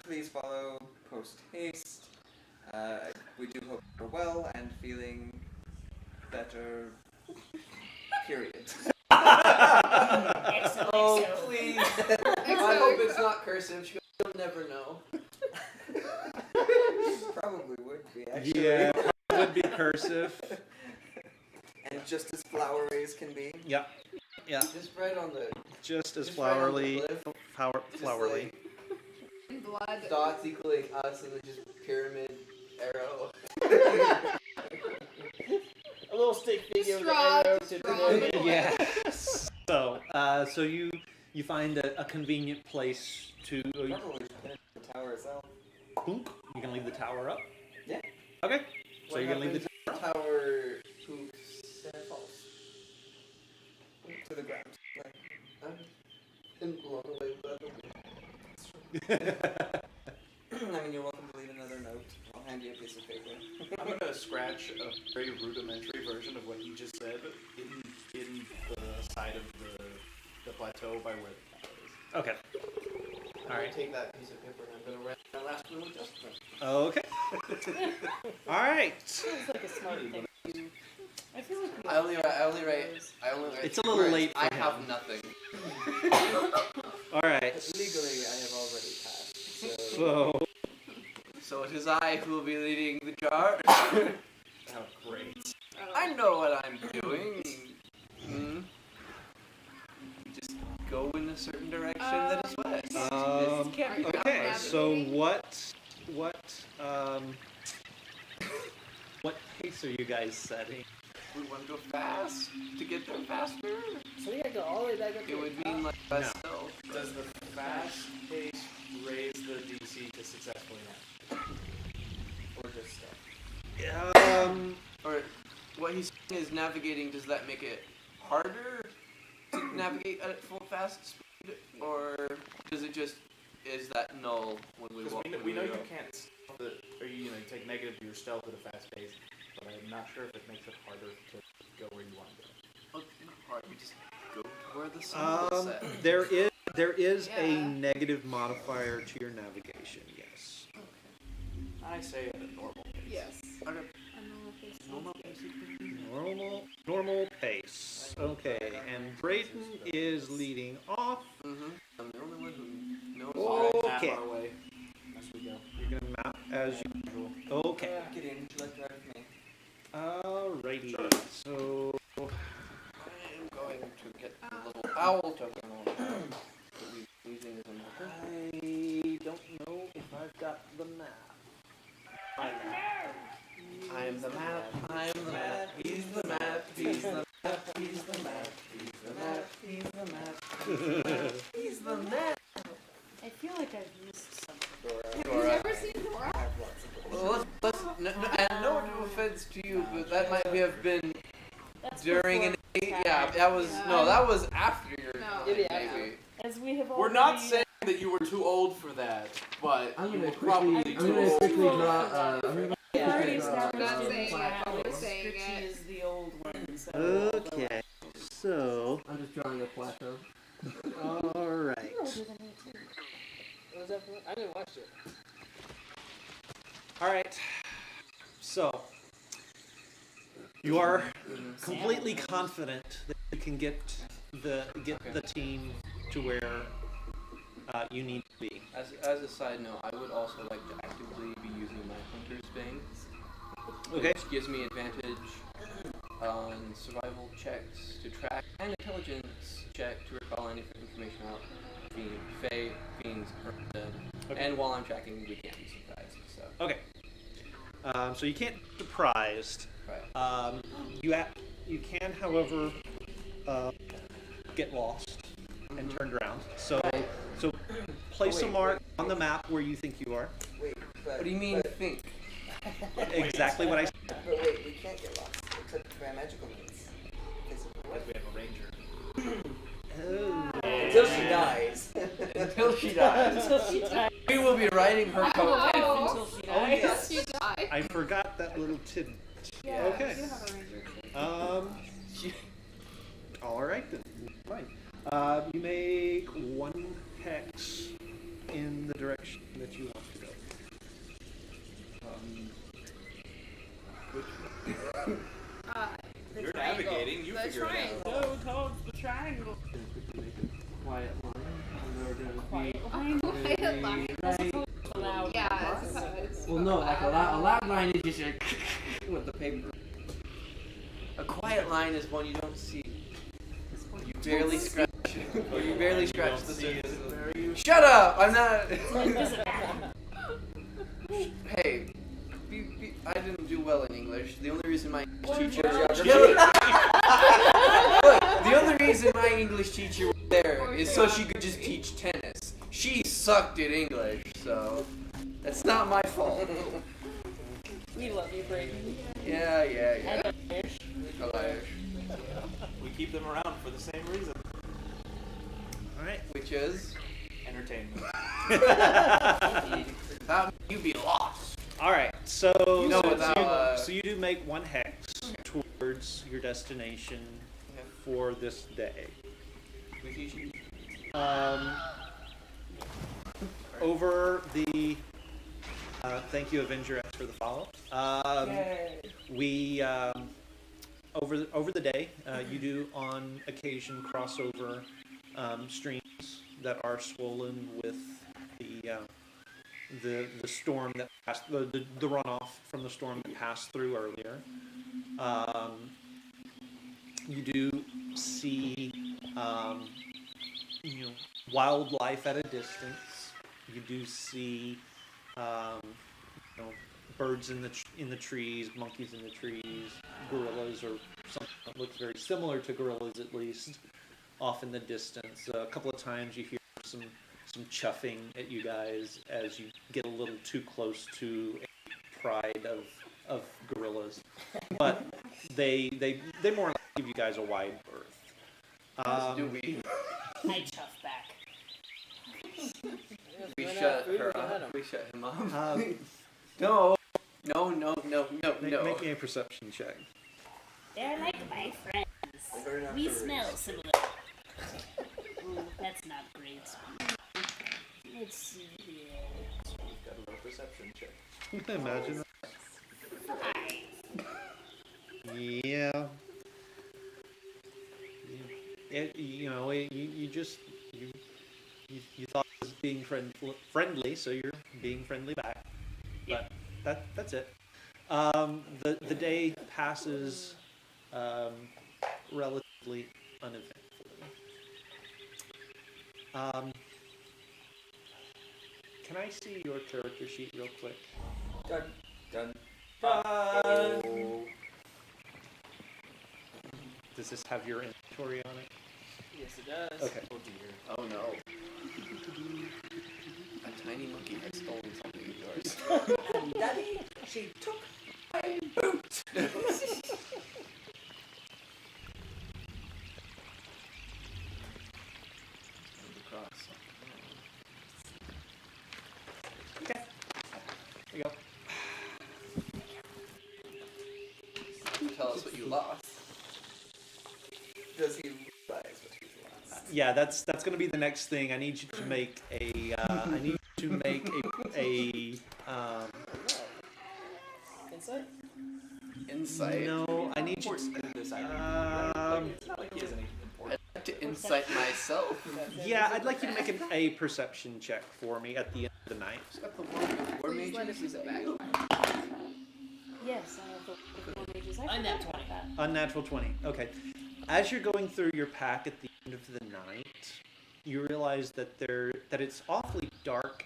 please follow post haste. We do hope you're well and feeling better. Period. Excellent. Oh, so. please. I hope it's not cursive. She goes, you'll never know. Probably would be, actually. Yeah, would be cursive. And just as flowery as can be. Yeah, yeah, Just right on the just as just right on the flowerly, cliff. Just flowerly. In blood. dots equaling us and then just pyramid arrow. A little stick figure with an Straw, arrow to straw. denote it. Yeah. So you find a convenient place to. Probably should finish the tower itself. Boom. You can leave the tower up. Yeah. Okay. So What you're gonna leave the happens if the tower poops and it falls. To the ground. Like, And blown away by the wind. I mean, you're welcome to leave another note. I'll hand you a piece of paper. I'm gonna scratch a very rudimentary version of what he just said in the side of the plateau by where the tower is. Okay. I'm gonna take that piece of paper and I'm gonna write my last little adjustment. Okay. All right. Sounds like a smart thing to do. I feel like we I only write. It's a little words. late for I him. have nothing. All right. Legally, I have already passed. So, So So it is I who will be leading the charge. Oh, great. I know what I'm doing. Just go in a certain direction that is west. Are you okay. navigating? So what pace are you guys setting? We want to go fast to get there faster. So we gotta go all the way back up to It the would top. mean like west south. Does the fast pace raise the DC to successfully navigate? Or just stuff? Or what he's saying is navigating. Does that make it harder to navigate at full fast speed, or does it just is that null when we Because walk? we know when you go? can't stealth it, or you take negative to your stealth at a fast pace, but I'm not sure if it makes it harder to go where you want to go. Oh, not hard. We just go to where the sun will set. There is a Yeah. negative modifier to your navigation. Yes. I say at a normal pace. Yes. Okay. A normal face. Normal pace. Normal pace. Okay, and Brayton is leading off. Mm-hmm. I'm the only one who knows. Oh. Alright, map Okay. our way as we go. You're gonna map as Usual. you. Okay. Gideon, would you like to ride with me? Alrighty. Sure. So I'm going to get the little owl token on that we're using as a marker. I don't know if I've got the map. I'm the map, I'm the map, he's the map, he's the map, he's the map, he's the map, he's the map, he's the map. I feel like I've missed something. Have you Dora. never seen Dora? I have lots of them. Well, and no offense to you, but that might have been That's during an before yeah, that was no, that was after your No. time, Yeah, maybe. As we have We're not already- saying that you were too old for that, but I'm you gonna were quickly- probably I'm too gonna old. quickly draw, Yeah. We've already I'm established not in saying it, I'm Platinum just saying Richie it. is the old one, so Okay. So I'm just drawing a plateau. alright. You're older than me too. What was that for? I didn't watch it. Alright. So you are completely confident that you can get the team to where you need to be. As a side note, I would also like to actively be using my Hunter's Bane, Okay. which gives me advantage on survival checks to track and intelligence check to recall any information about fiends, or dead. Okay. And while I'm tracking, we can't be surprised. So Okay. So you can't be surprised. right. You can, however, get lost and turned around. So place a wait, mark on the map where you think you are. Wait, but, What do you mean But, think? Exactly what I said. but wait, we can't get lost except by magical means. Because we have a ranger. Until she dies. Until she dies. Until she dies. We will be riding her coat. Until she dies. yes. You die. I forgot that little tidbit. Yeah, Okay. you have a ranger. All right then. Fine. You make one hex in the direction that you want The You're triangle. navigating. You The figure it triangle. out. Go towards the triangle. Quiet line. We're gonna Quiet line. Quiet line. Loud. Yeah, I suppose. Well, no, like a loud line is just like with the paper. A quiet line is one you don't see. You barely scratch. Or you barely scratch the surface. Shut up! I'm not. Hey, I didn't do well in English. The only reason my English teacher. Look, the only reason my English teacher was there is so she could just teach tennis. She sucked at English, so that's not my fault. We love you, Brayden. Yeah. And Irish. Elias. We keep them around for the same reason. All right. Which is, Entertainment. without me, you'd be lost. All right. So, know, so, without, so you do make one hex towards your destination for this day. We teach you. Over the thank you, Avenger X, for the follow. We over the day, you do on occasion cross over streams that are swollen with the storm that passed the runoff from the storm that passed through earlier. You do see wildlife at a distance. You do see birds in the trees, monkeys in the trees, gorillas, or something that looks very similar to gorillas at least, off in the distance. A couple of times you hear some chuffing at you guys as you get a little too close to a pride of gorillas, but they more or less give you guys a wide berth. Do we? I chuff back. We Run out shut of food, her we can hit up. 'em. We shut him up. Um, No. make me a perception check. They're like my friends. They're not We furries. smell similar. Ooh, that's not great. Let's see here. Got a little perception check. Imagine. Five. Yeah. You thought it was being friendly, so you're being friendly back. But that's it. The day passes relatively uneventfully. Can I see your character sheet real quick? Done. Does this have your inventory on it? Yes, it does. Okay. Oh dear. Oh no. A tiny monkey has stolen something of yours. Daddy, she took my boot. There you go. Tell us what you lost. Does he realize what he's lost? Yeah, that's going to be the next thing. I need you to make a. I need you to make a. Insight? Insight. No, I need you. Important in this item. Like, it's not like he has any important. I'd like to insight myself. Yeah, I'd like you to make a perception check for me at the end of the night. It's got the one with war Please let mages. us use it back. Yes, I have the one mages. I Unnat forgot 20. about that. Unnatural 20. Okay. As you're going through your pack at the end of the night, you realize that it's awfully dark,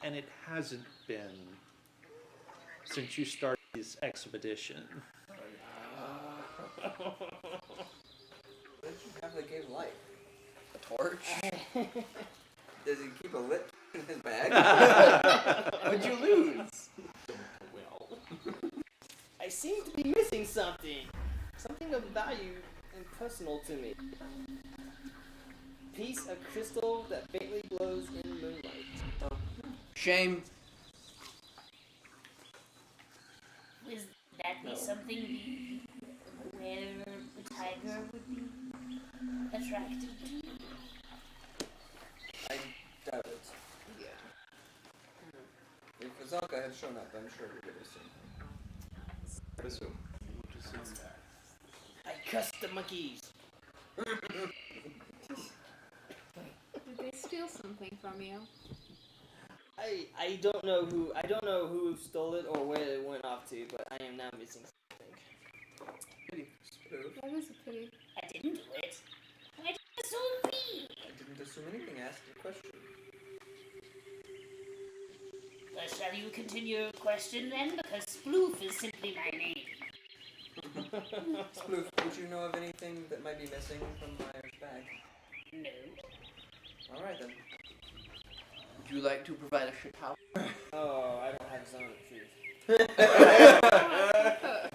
and it hasn't been since you started this expedition. What did you have that gave light? A torch. Does he keep a lit in his bag? What'd you lose? Well. I seem to be missing something. Something of value and personal to me. Piece of crystal that faintly glows in moonlight. Shame. Would that be something where the tiger would be attracted to? I doubt it. Yeah. If Zalka had shown up, I'm sure we would assume. I'd assume. We'll just assume that. I cussed the monkeys. Did they steal something from you? I don't know who stole it or where it went off to, but I am now missing something. Spoof. That is a pity. I didn't do it. I didn't assume me. I didn't assume anything, I asked you a question. Well, shall you continue your question then? Because Sploof is simply my name. Sploof, would you know of anything that might be missing from Myers' bag? No. Alright then. Would you like to provide a shower? Oh, I don't have Zone of Truth.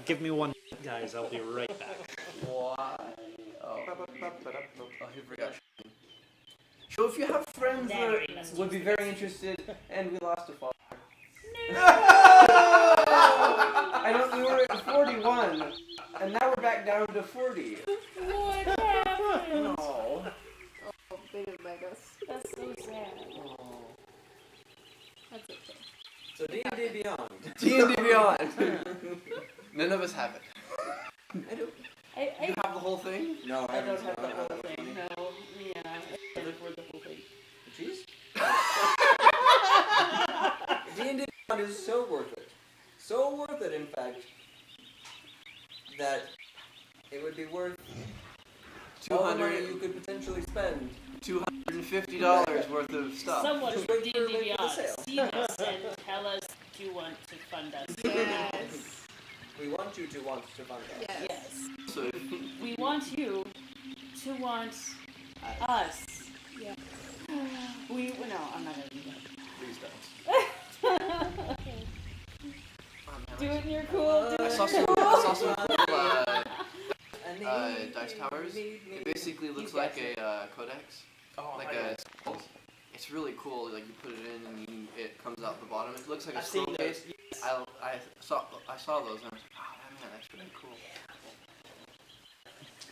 Give me one, guys. I'll be right back. Why? Oh, he forgot. So if you have friends Larry that must would be use very interested, and we lost a father. No. I don't. We were at 41, and now we're back down to 40. What happened? No. Oh, they didn't make us. That's so sad. That's okay. So D&D Beyond. D&D Beyond. None of us have it. I don't. You I have the whole thing? No, I don't have the don't whole thing. No. Yeah. I can't afford the whole thing. Jeez. D&D Beyond is so worth it. So worth it, in fact, that it would be worth all the money you could potentially spend. $250 worth of stuff. Someone Just from wait for D&D the Beyond, sale. see us and tell us if you want to fund us. Yes. We want you to want to fund us. Yes. Yes. So, We want you to want us. Yeah. No, I'm not gonna do Please don't. that. Do it in your cool. Do I it saw in some, your I cool. saw some cool, And dice towers. It basically looks like a codex, Oh, like a scroll. It's really cool. Like you put it in and it comes out the bottom. It looks like a I've seen scroll those. case. I saw those and I was like, oh man, that's really cool.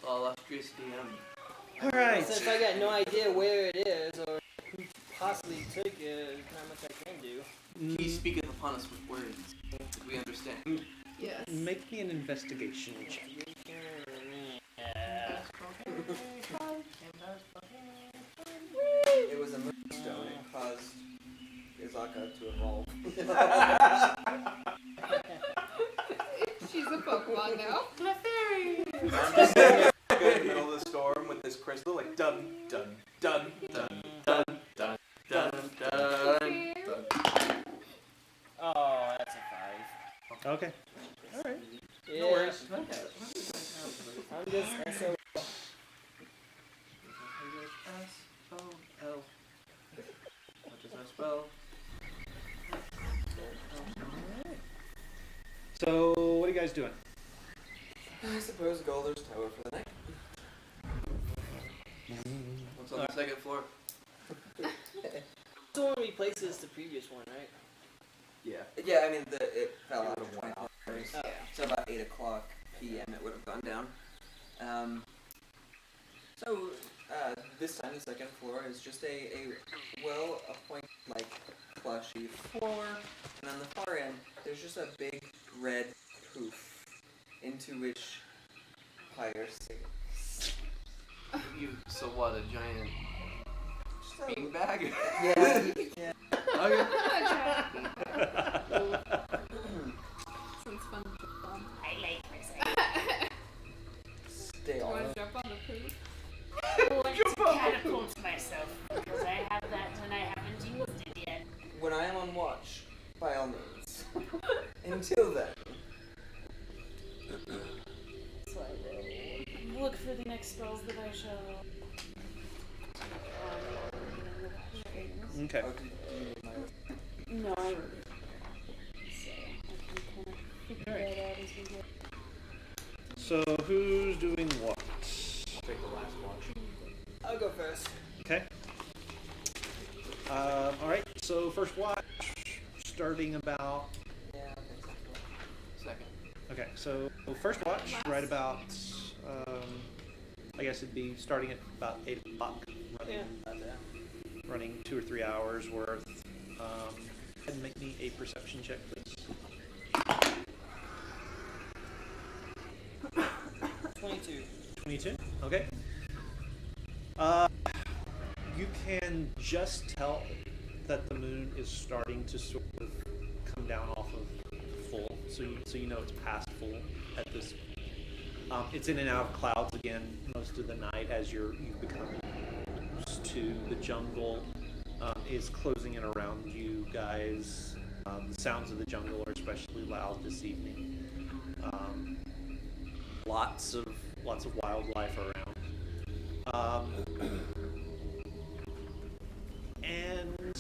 Well, illustrious DM. All right. Since I got no idea where it is or who possibly took it, there's not much I can do. He speaketh upon us with words that we understand. Yes. Make me an investigation check. it was a moonstone. It caused Izaka to evolve. She's a Pokemon now. I'm just sitting there in the middle of the storm with this crystal, like dun dun dun dun dun dun dun dun. Oh, that's a 5. Okay. All right. Yeah. No worries. I'm just SO. S-O-L. What does that spell? So, what are you guys doing? I suppose Golder's Tower for the night. What's on the second floor? This one replaces the previous one, right? Yeah. Yeah, I mean, it fell out of would've 20 went hours. Oh. So about 8 o'clock p.m. it would have gone down. This time the second floor is just a well-appointed, like, plushy floor. And on the far end, there's just a big red poof into which Pyre sinks. So what? A giant Just a- beanbag? Yeah. yeah. Okay. Sounds fun to jump on. I like myself. Stay Do you on want it. to jump on the poop? I want to catapult myself because I have that and I haven't used it yet. When I am on watch, by all means. Until then. So I will look for the next spells that I shall. Okay. Oh, do you need my No, I wrote it. So I can kind of figure that out as we go. So, who's doing what? I'll take the last watch. I'll go first. Okay. All right. So, first watch, starting about. Yeah, okay. Second. Okay. So, first watch, right about. I guess it'd be starting at about 8 o'clock, running, Yeah, about that. running 2 or 3 hours worth. ahead and make me a perception check, please. 22. 22. Okay. You can just tell that the moon is starting to sort of come down off of full, so you know it's past full at this. It's in and out of clouds again most of the night as you've become used to the jungle is closing in around you guys. The sounds of the jungle are especially loud this evening. Lots of wildlife around. And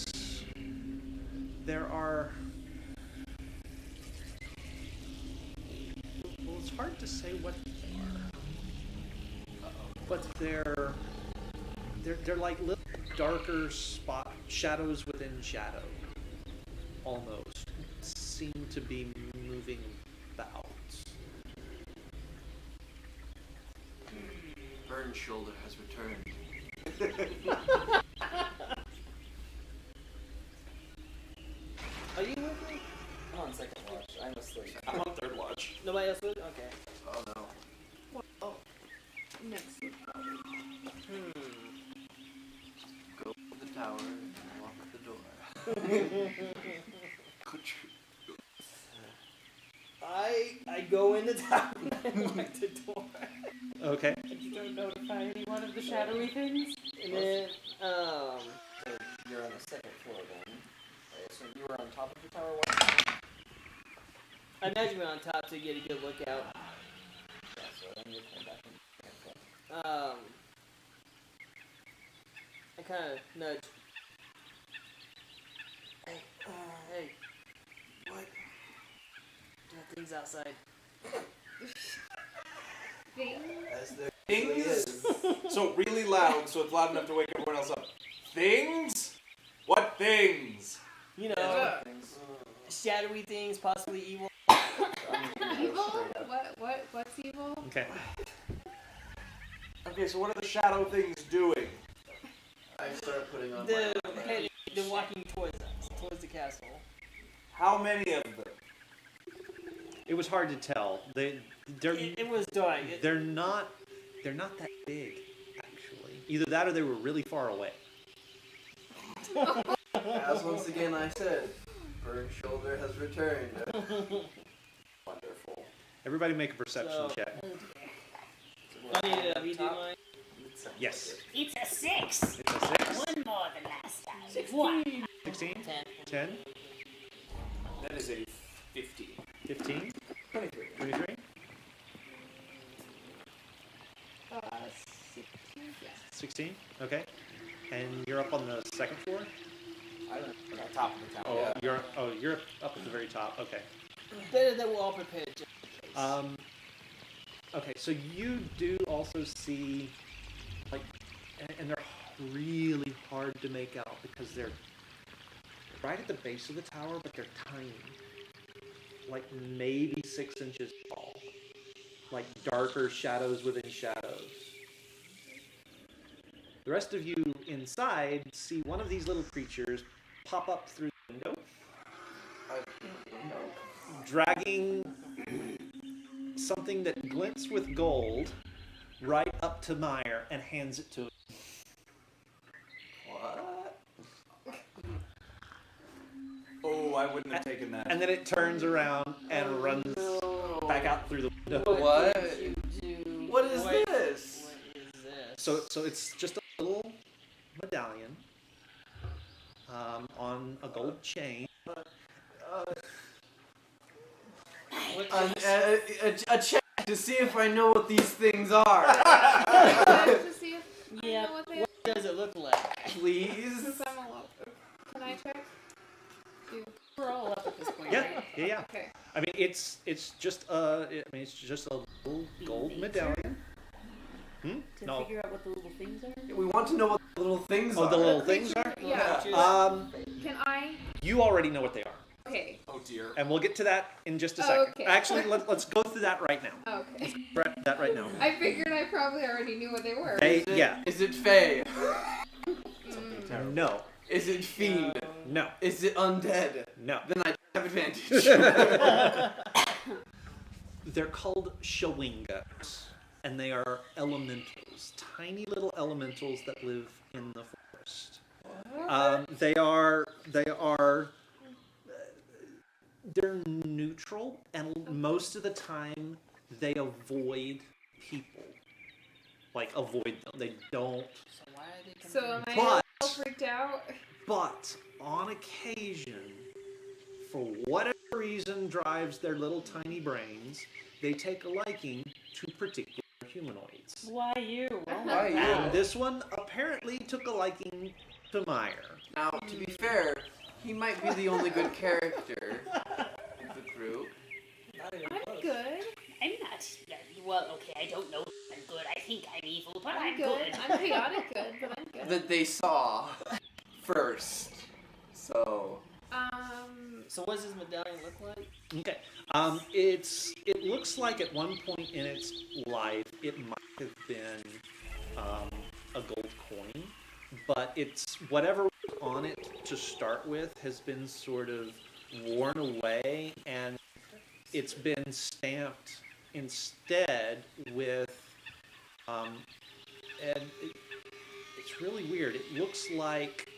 there are, well, it's hard to say what they are, but they're like little darker shadows within shadow, almost, seem to be moving about. Burn Shoulder has returned. Are you with me? I'm on second watch. I'm asleep. I'm on third watch. Nobody else with? Okay. Oh no. Well, next week. Go to the tower and lock the door. I go in the tower and I lock the door. Okay. And you don't notify any one of the shadowy things? And then, So you're on the second floor then. I assume you were on top of the tower watch? I imagine we're on top to get a good lookout. Yeah, so then you're coming back in the second floor. I kind of nudge. Hey, hey, what? That thing's outside. As there Things? is. So really loud, so it's loud enough to wake everyone else up. Things? What things? You know, Yeah. Things. shadowy things, possibly evil. Evil? What's evil? Okay. Okay, so what are the shadow things doing? I start putting on They're my heading, they're walking towards us, towards the castle. How many of them? It was hard to tell. It was dark. They're not that big, actually. Either that or they were really far away. As once again I said, Burn Shoulder has returned. Wonderful. Everybody make a perception So- check. I need to redo mine. Yes. It's a 6! It's a 6. One more than last time. One. 16? 10. 10? That is a 50. 15? 23. 23? 16? Yeah. 16? Okay. And you're up on the second floor? I'm on Top of the tower. Oh, you're up at the very top. Okay. Better that we're all prepared. Just in case. Okay, so you do also see, like, and they're really hard to make out because they're right at the base of the tower, but they're tiny. Like maybe 6 inches tall. Like darker shadows within shadows. The rest of you inside see one of these little creatures pop up through the window, dragging something that glints with gold right up to Meyer and hands it to him. What? Oh, I wouldn't have taken that. And then it turns around and runs back out through the window. What? You do. What is Wait, this? What is this? So it's just a little medallion on a gold chain. A check to see if I know what these things are. To see if I Yeah. know what they What does it look like? Please. Since I'm alone. Can I check? We're all up at this point, Yeah, right? yeah. Okay. I mean, it's just a little gold medallion. To No. figure out what the little things are? We want to know what the little things Oh, are. the little things are. Yeah. Um, Can I? you already know what they are, Okay. Oh dear. and we'll get to that in just a second. Okay. Actually, let's go through that right now. Okay. That right now. I figured I probably already knew what they were. They, Is it, yeah, Is it Fae? Mm. no, Is it Fiend? No. Is it undead? No. Then I have advantage. They're called Shawingas, and they are elementals, tiny little elementals that live in the forest. They're neutral, and most of the time they avoid people. Like, avoid them. They don't. So why are they coming So in? am I But- all freaked out? But on occasion, for whatever reason drives their little tiny brains, they take a liking to particular humanoids. Why you? Oh Why you? And this one apparently took a liking to Meyer. Now, to be fair, he might be the only good character of the group. Not even I'm close. good. I'm not. Well, okay, I don't know if I'm good. I think I'm evil, but I'm I'm good. I'm chaotic good, but I'm good. That they saw first. So, So what does this medallion look like? Okay. It looks like at one point in its life it might have been a gold coin, but it's whatever was on it to start with has been sort of worn away, and it's been stamped instead with and it's really weird. It looks like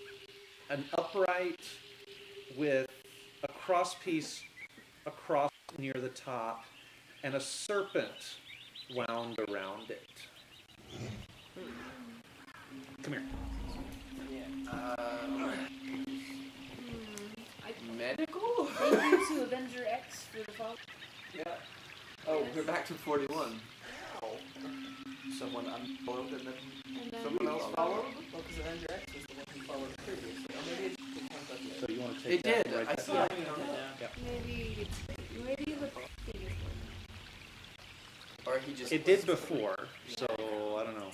an upright with a cross piece across near the top and a serpent wound around it. Come here. medical? Thank you to Avenger X for the follow. Yeah. Oh, we're back to 41. Someone unfollowed and then and then someone else followed? Well, because Avenger X was the one who followed previously. Or maybe it didn't count up yet. So you want to take It that did. right I there? saw it. maybe the thing is Or he just. It did before, so I don't know.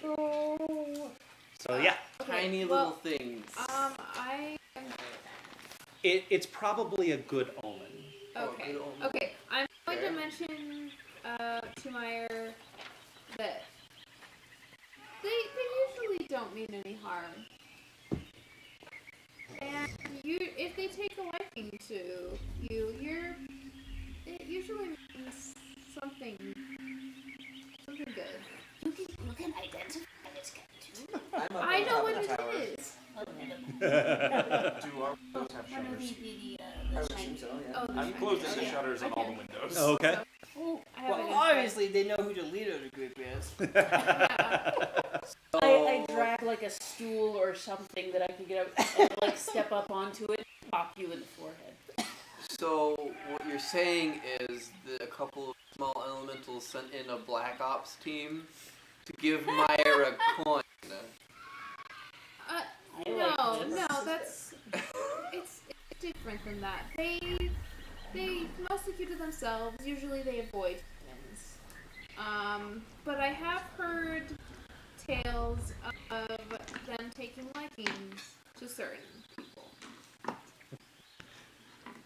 Oh. So yeah, Tiny well, little things. I am it's probably a good omen. okay. good omen. Okay, I'm going Okay. to mention to Meyer that they usually don't mean any harm. And if they take a liking to you, it usually means something good. You can identify this guy too. I'm up I on know top what of the it tower. is. Oh, never. do our windows have One of shutters? I the would shiny. assume so, yeah. Oh, the I'm shiny. closing the Okay. shutters on I all the can. windows. Okay. Oh, I have Well, identified. obviously they know who the leader of the group is. I drag like a stool or something that I can get up and like step up onto it, pop you in the forehead. So what you're saying is that a couple of small elementals sent in a Black Ops team to give Meyer a coin. I No, like this. no, that's it's different than that. They mostly keep to themselves. Usually they avoid humans. But I have heard tales of them taking likings to certain people.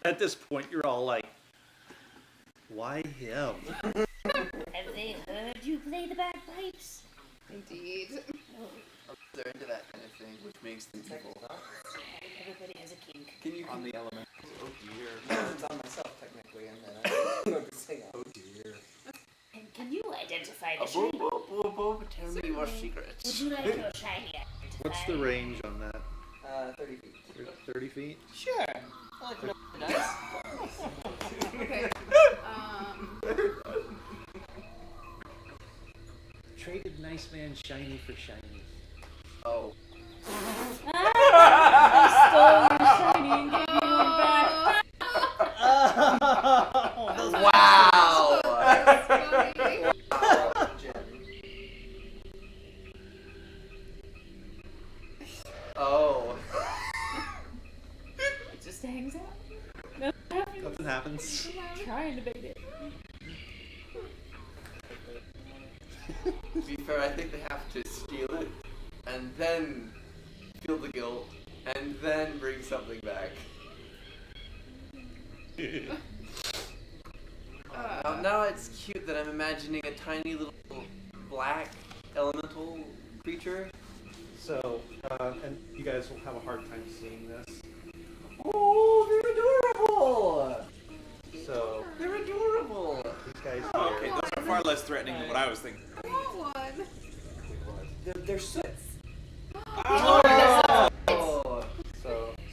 At this point, you're all like, "Why him?" Have they heard you play the bagpipes? Indeed. Oh, They're into that kind of thing, which makes them Technically evil. not. everybody has a kink. Can you On the element. Oh dear. It's on myself, technically, and then I don't sing Oh out. dear. And can you identify the Boop, shiny? boop, boop, boop, tell me your Certainly. secrets. Would you like your shiny identified? What's the range on that? 30 feet. 30 feet? Sure. I like to know what it does. Okay. Traded nice man shiny for shiny. Oh. I stole your shiny and gave you one back. Oh, those Wow! Drop the gem. Oh. It just hangs out. Nothing happens. Nothing happens. Trying to bait it. To be fair, I think they have to steal it, and then feel the guilt, and then bring something back. Now it's cute that I'm imagining a tiny little black elemental creature. So, and you guys will have a hard time seeing this. less threatening than what I was thinking. I want one. They're soots. Oh.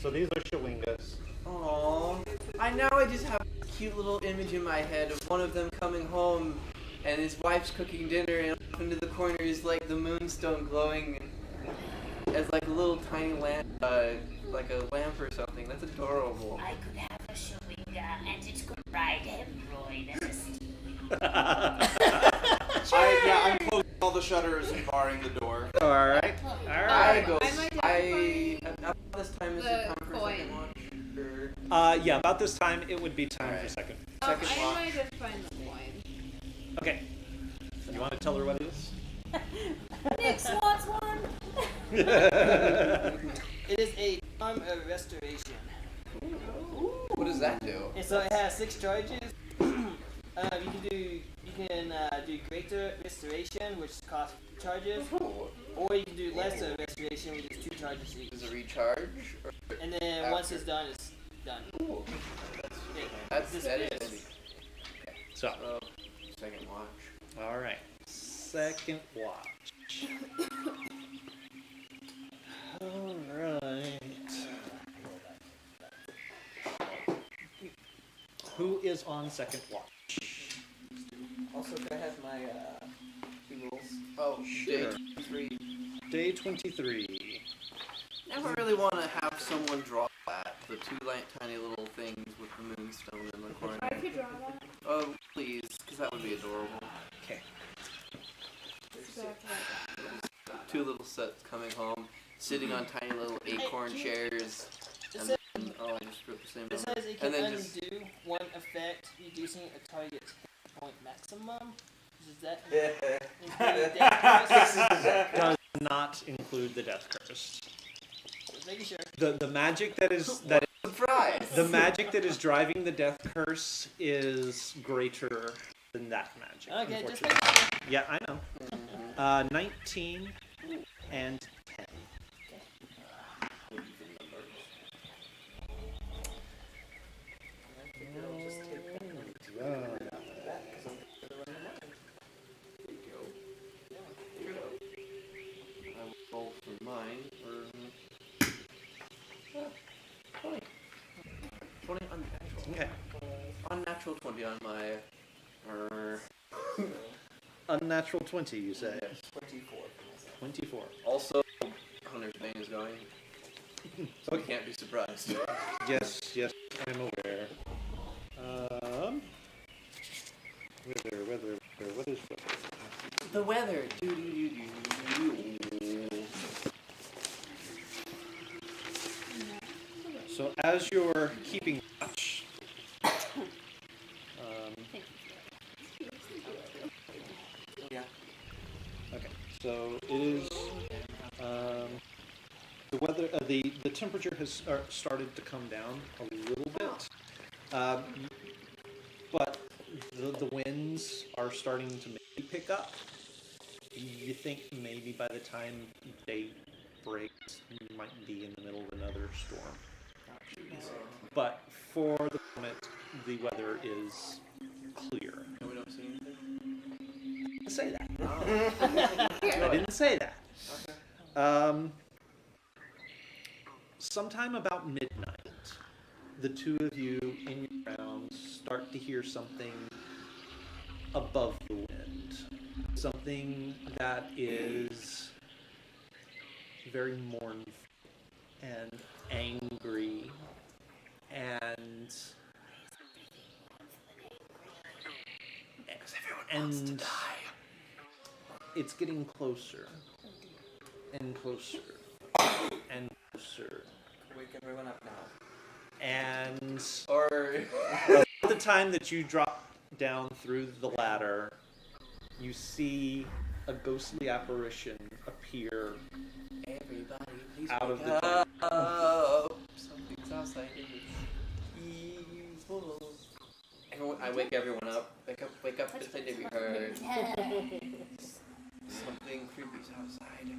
So these are Shawingas. Aww. I just have a cute little image in my head of one of them coming home and his wife's cooking dinner and off into the corner is like the moonstone glowing as like a little tiny lamp, like a lamp or something. That's adorable. I could have a Shawinga and it could ride hemorrhoid and a steed. I'm closing all the shutters and barring the door. All right. I go. I'm About this time is the it time for a coin. second watch? Or Yeah, about this time it would be time for Alright. second. second I watch? might have find the coin. Okay. You want to tell her what it is? Nick wants one. It is a charm of restoration. What does that do? And so it has 6 charges. You can do greater restoration, which costs 2 charges, or you can do lesser restoration, which is 2 charges each. Is it a recharge? Or And then once it's done, it's done. that is Disappears. handy. So, Second watch. all right. Second watch. All right. Who is on second watch? Also, can I have my 2 rolls? Oh, Sure. day 3. Day 23. Never really want to have someone draw that. The 2 tiny little things with the moonstone in the corner. I could draw that. Oh, please, because that would be adorable. Okay. So I can write that. 2 little sets coming home, sitting on tiny little acorn chairs. It And says, then, oh, I just wrote the same it number. says it can And then just- undo one effect, reducing a target's hit point maximum. Is that Yeah. include death curse? Does not include the death curse. Just making sure. The magic that is Surprise! the magic that is driving the death curse is greater than that magic. Okay, just unfortunately. making sure. Yeah, I know. 19 and 10. I will roll for mine. 20. 20 unnatural. Okay. Unnatural 20 on my. Unnatural 20, you say? 24. 24. Also, Hunter's Bane is going. So we can't be surprised. Yes, I'm aware. Weather, what is weather? The weather. So as you're keeping watch, Yeah. okay, so it is, the weather, the temperature has started to come down a little bit, but the winds are starting to maybe pick up. You think maybe by the time day breaks, you might be in the middle of another storm. But for the moment, the weather is clear. And we don't see anything? I didn't say that. I didn't say that. Sometime about midnight, the 2 of you in your rounds start to hear something above the wind. Something that is very mournful and angry and it's getting closer and closer and closer. Wake everyone up now. And Or. at the time that you drop down through the ladder, you see a ghostly apparition appear Everybody, please out of wake the dark. up. Something's outside. Evil. Everyone, I wake everyone up. Wake up. It's like we heard. Something creepy's outside.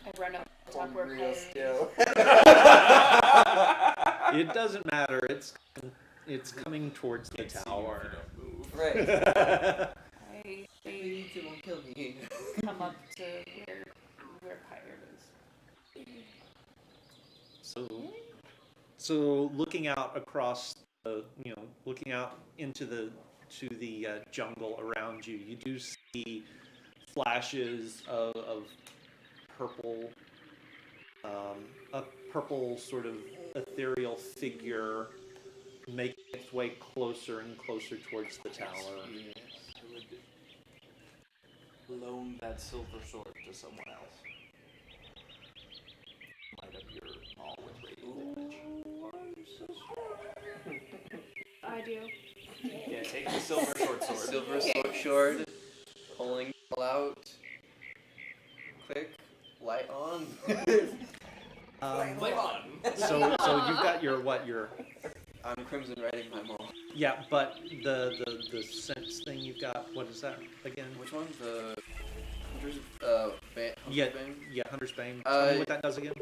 I run up to talk where Real still. It doesn't matter. It's coming towards the tower. Right. I It won't kill me. come up to where Pirate is. So looking out across the, looking out into the jungle around you, you do see flashes of purple, a purple sort of ethereal figure making its way closer and closer towards the tower. Yes, I would loan that silver sword to someone else. Light up your all with radiant damage. I do. Yeah, take the silver short sword. Silver sword, pulling all out. Click, light on. Light on! So you've got your I'm Crimson riding my mole. yeah, but the sense thing you've got, what is that again? Which one? The Hunter's Yeah, Bane? yeah, Hunter's Bane. Tell me what that does again.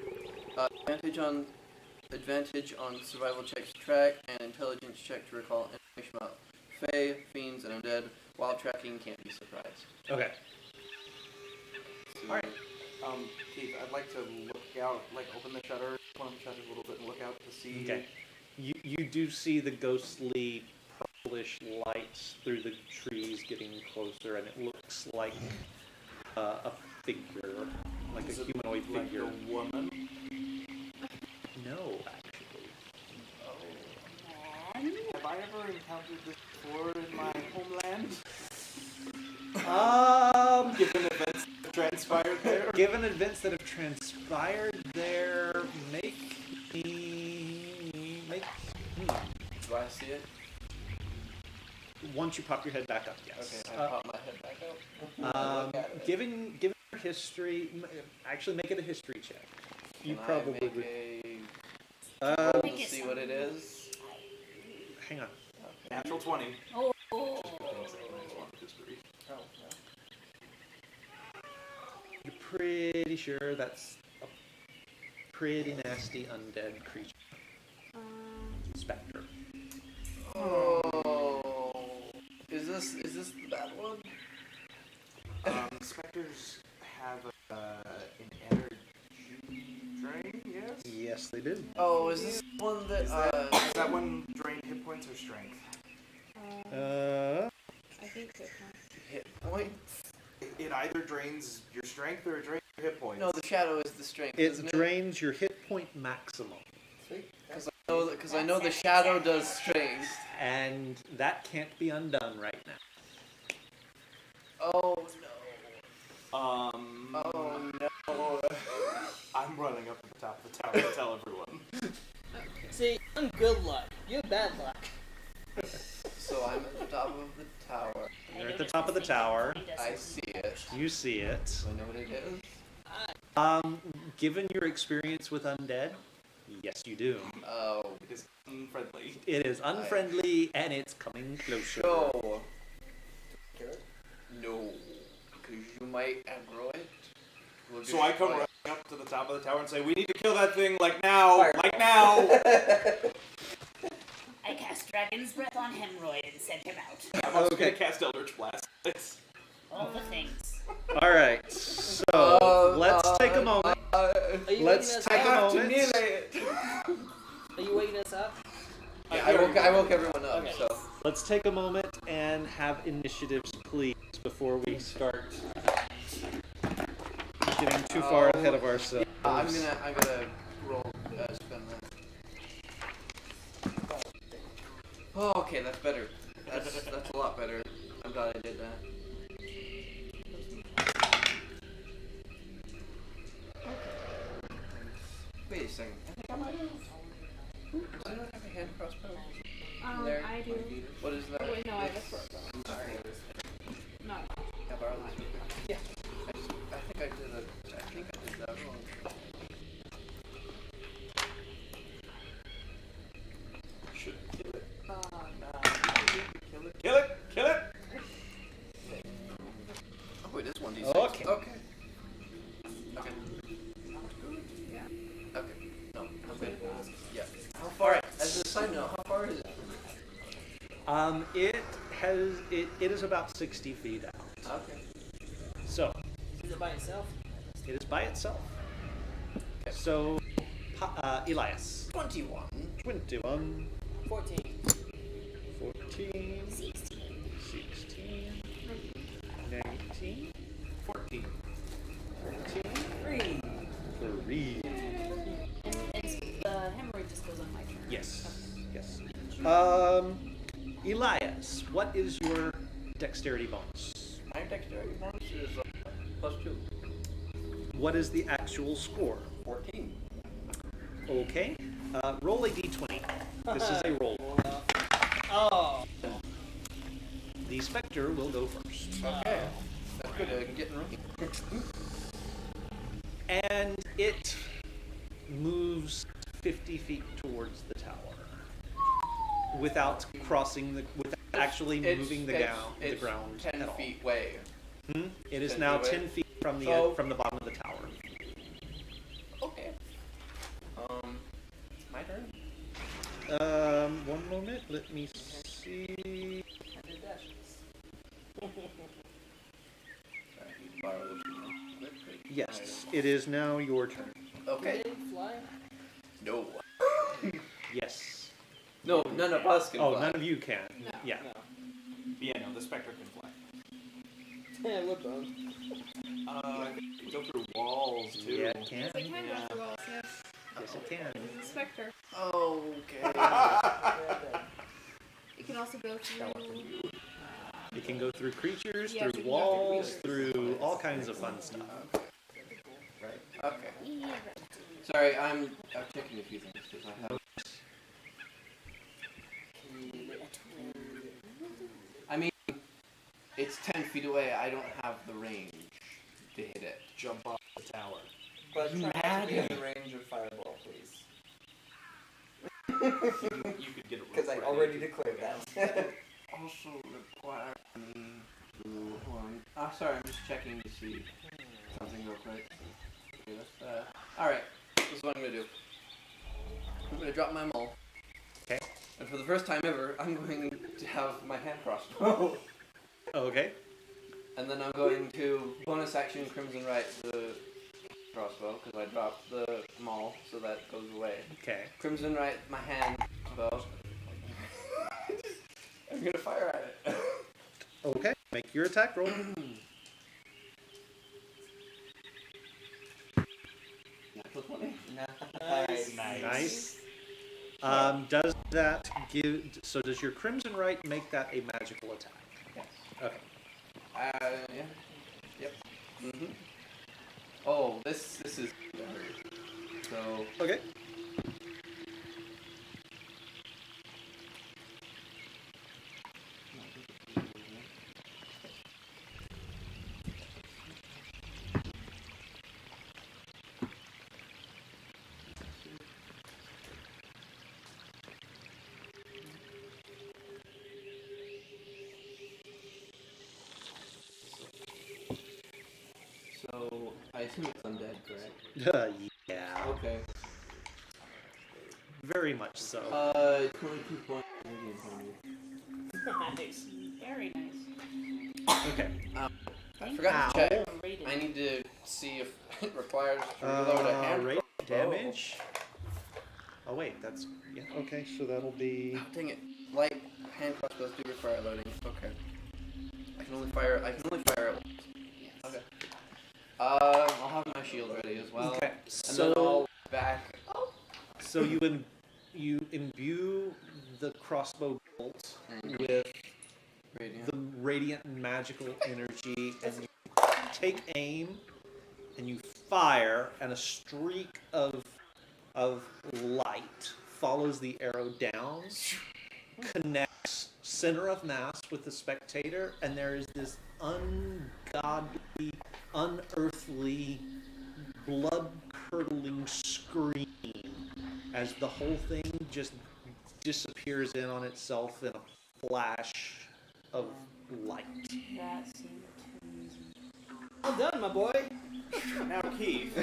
Advantage on survival checks to track and intelligence check to recall information about Fae, fiends, and undead. While tracking, can't be surprised. Okay. So, Alright. Keith, I'd like to look out, like open the shutter, one of the shutters a little bit and look out to see. Okay. You do see the ghostly purplish lights through the trees getting closer, and it looks like a figure, like Is a it humanoid like figure. a woman. No, actually. Man. Have I ever encountered this before in my homeland? Given events that transpired there? Given events that have transpired there, make. do I see it? Once you pop your head back up, yes. Okay, I pop my head back up. Look at it. Given your history, actually make it a history check. You Can probably I make would. roll Make to it see what it is? Hang on. Okay. Natural 20. Oh. You're pretty sure that's a pretty nasty undead creature. Spectre. Oh, is this the bad one? Specters have an energy drain, yes? Yes, they do. Oh, is this the one that Is that one drain hit points or strength? I think hit points. hit points? It either drains your strength or it drains your hit points. No, the shadow is the strength, It isn't drains your hit point maximum, Because I know the shadow does strength. and that can't be undone right now. Oh no. Oh no. I'm running up to the top of the tower to tell everyone. See, I'm good luck. You're bad luck. So I'm at the top of the tower. You're at the top of the tower. I see it. You see it. Do I know what it is? Given your experience with undead, yes, you do. Oh. It is unfriendly. It is unfriendly, and it's coming closer. So. Kill it? No. Because you might aggro it. We'll So I come destroy running up to the top of the tower and say, "We need to kill that thing like now, Fire. like now." I cast Dragon's Breath on Hemorrhoid and sent him out. I'm also Okay. gonna cast Eldritch Blast. All the things. All right. So let's take a moment. Are you Let's waking us take a up? moment. Are you waking us up? Yeah, I woke everyone up, Okay. so. Let's take a moment and have initiatives, please, before we start getting too far ahead of ourselves. I'm gonna roll, spin that. Oh, okay, that's better. That's a lot better. I'm glad I did that. Wait a second. I think I might have. Does anyone have a hand crossbow? There? I do. What is that? Oh, wait, no, I have a crossbow. Sorry. No. Can I borrow this? Yeah. I think I did that wrong. Should kill it. Kill it. Kill it! Kill it! Oh, wait, this one d6. Okay. Okay. Okay. Yeah. Okay. No, I'm good. Yeah. How far? As a side note, how far is it? It it is about 60 feet out. Okay. So Is it by itself? it is by itself. So Elias, 21. 21, 14. 14, 16. 16, 19, 14. 14, 3. And the hemorrhoid just goes on my turn. Yes. Yes. Elias, what is your dexterity bonus? My dexterity bonus is +2. What is the actual score? 14. Okay. Roll a d20. This is a roll. Oh. The specter will go first. Okay. That's good. I can get in range. And it moves 50 feet towards the tower without crossing without actually moving the it's ground 10 at all. feet away. It is 10 now feet away. 10 feet from the So- from the bottom of the tower. Okay. My turn. One moment. Let me see. Borrow this one. Yes, it is now your turn. Okay. Can it fly? No. Yes. No, none of us can Oh, fly. none of you can. No. Yeah. No. Yeah, no, the specter can fly. Yeah, wood bone. I think it can go through walls too. Yeah, it can. Yes, it can Yeah. go through walls, yes. Yes, it can. It's a spectre. Okay. It can also go through. It can go through creatures, Yes, it through can go through walls, creatures. through all kinds of fun stuff. Okay. Yeah, right. Sorry, I'm checking a few things because I have. I mean, it's 10 feet away. I don't have the range to hit it. Jump off the tower. But You try not mad? to be in the range of fireball, please. You could get it. Because I already declared that. Also require me to. Hold on. Sorry, I'm just checking to see something real quick. Okay, that's Alright, this is what I'm gonna do. I'm gonna drop my maul. Okay. And for the first time ever, I'm going to have my hand crossbow. Okay. And then I'm going to bonus action Crimson Right the crossbow, because I dropped the maul, so that goes away. Okay. Crimson Right my hand bow. I'm gonna fire at it. Okay. Make your attack roll. Natural 20. Nice. Nice. Does that give? So does your Crimson Right make that a magical attack? Yes. Okay. Yeah. Yep. Oh, this is so. Okay. So I assume it's undead, correct? Yeah. Okay. Very much so. 22 points. Nice. Very nice. Okay. I forgot Ow. to check. Rated. I need to see if it requires to reload a hand Rate crossbow. damage. Oh wait, that's yeah. Okay, so that'll be. Oh, dang it! Light hand crossbows do require loading. Okay. I can only fire it once. Yes. Okay. I'll have my shield ready as well. Okay. And then I'll So back. so you imbue the crossbow bolt with Radiant. the radiant magical energy, and you take aim, and you fire, and a streak of light follows the arrow down, connects center of mass with the spectator, and there is this ungodly, unearthly, blood-curdling scream as the whole thing just disappears in on itself in a flash of light. That seemed too easy. Well done, my boy. Now, Keith,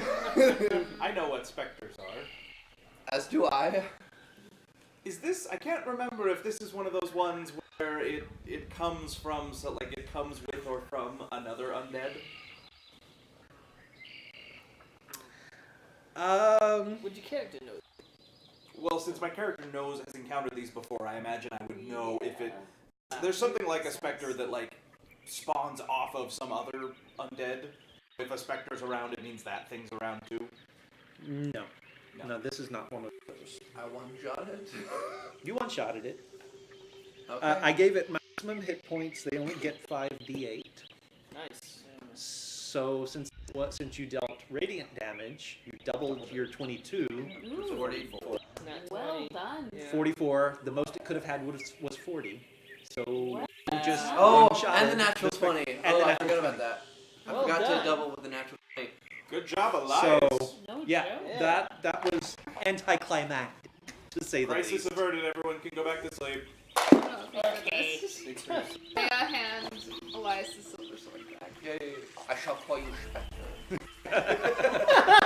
I know what specters are. As do I. Is this? I can't remember if this is one of those ones where it comes from, so like it comes with or from another undead? Would your character know? Well, since my character has encountered these before, I imagine I would know if it. There's something like a specter that like spawns off of some other undead. If a specter's around, it means that thing's around too. No, this is not one of those. I one-shot it. You one-shotted it. Okay. I gave it maximum hit points. They only get 5d8. Nice. So since you dealt radiant damage, you doubled your 22. Ooh, 44. Not well 20. done. Yeah. 44. The most it could have had was 40. So you just Oh, one-shotted and the natural the 20. and Oh, the I natural forgot about that. I Well forgot done. to double with the natural 20. Good job, So Elias. No yeah, joke. Yeah. that was anticlimactic, to say the Crisis least. averted. Everyone can go back to sleep. Oh, Okay. goodness. Leia hands Elias the silver sword back. Yay. I shall call you Spectre.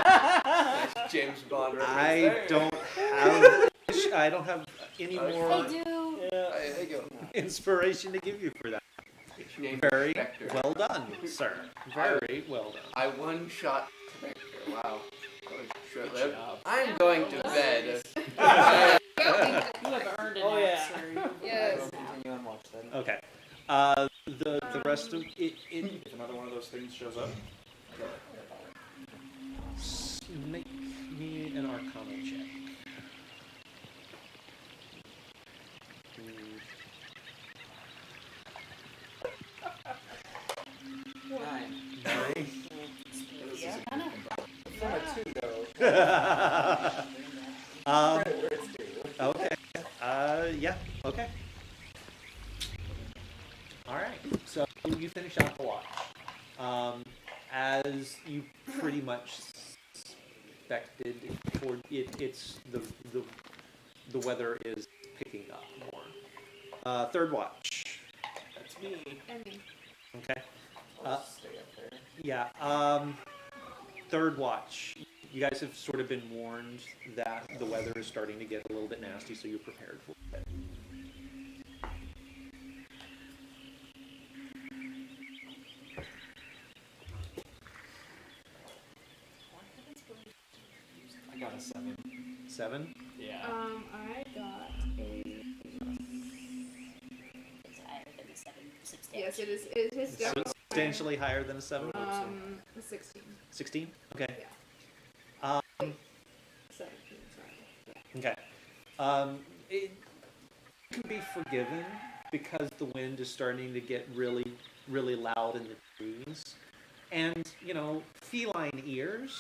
Nice James Bond reference. I don't have any more I do. Yeah. There you go. inspiration to give you for that. James Very Spectre. well done, sir. Very well done. I one-shot Spectre. Wow. That was short-lived. job. I'm going to bed. You have earned an Oh, yeah. answer. Yes. We'll continue on watch then. Okay. The rest of it, If another one of those things shows up, make me an Arcana check. Nine. Yeah, kinda. From a 2 though. um, Where it's due. okay. Yeah. Okay. All right. So you finish out the watch. As you pretty much expected, it's the weather is picking up more. Third watch. that's me. I mean, Okay. I'll just stay up there. Yeah. Third watch. You guys have sort of been warned that the weather is starting to get a little bit nasty, so you're prepared for it. I got a 7. 7. Yeah. I got a. It's higher than the 7 substantial. Yes, it is. It is definitely Substantially higher than a 7. a 16. 16. Okay. 17. Sorry. Okay. It can be forgiven because the wind is starting to get really, really loud in the trees, and feline ears.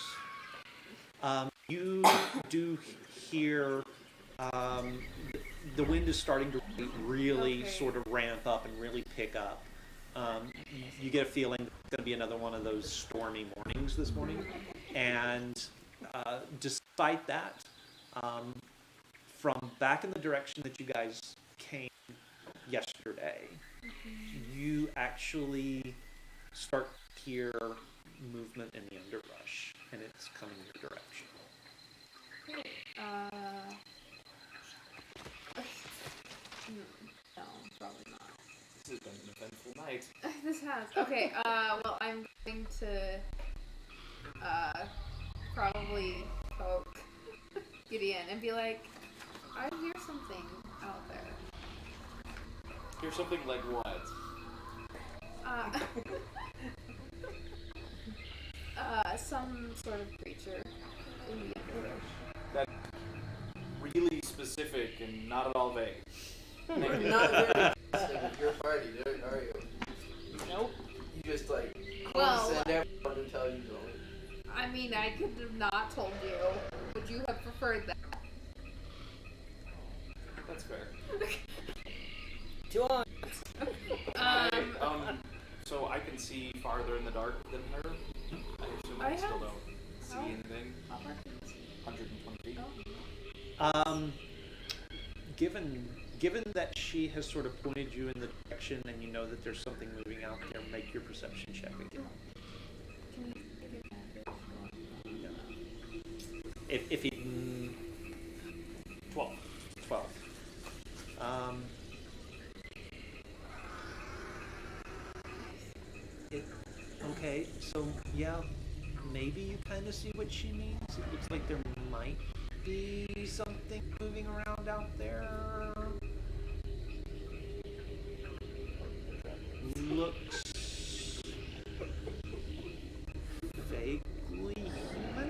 You do hear the wind is starting to really Okay. sort of ramp up and really pick up. You get a feeling it's going to be another one of those stormy mornings this morning, and despite that, from back in the direction that you guys came yesterday, you actually start to hear movement in the underbrush, and it's coming your direction. No, probably not. This has been an eventful night. This has. Okay, well, I'm going to, probably poke Gideon and be like, I hear something out there. Here's something like what? Some sort of creature in the underbrush. That really specific and not at all vague. You're not very interested with your party, are you? Nope. You just like Well, send everyone to tell you something. I mean, I could have not told you. Would you have preferred that? That's fair. Two on. So I can see farther in the dark than her. I assume I I still have- don't see oh. anything. 120 feet. Given that she has sort of pointed you in the direction, and you know that there's something moving out there, make your perception check again. Can you give advantage? If he 12. So yeah, maybe you kind of see what she means. It looks like there might be something moving around out there. Looks vaguely human.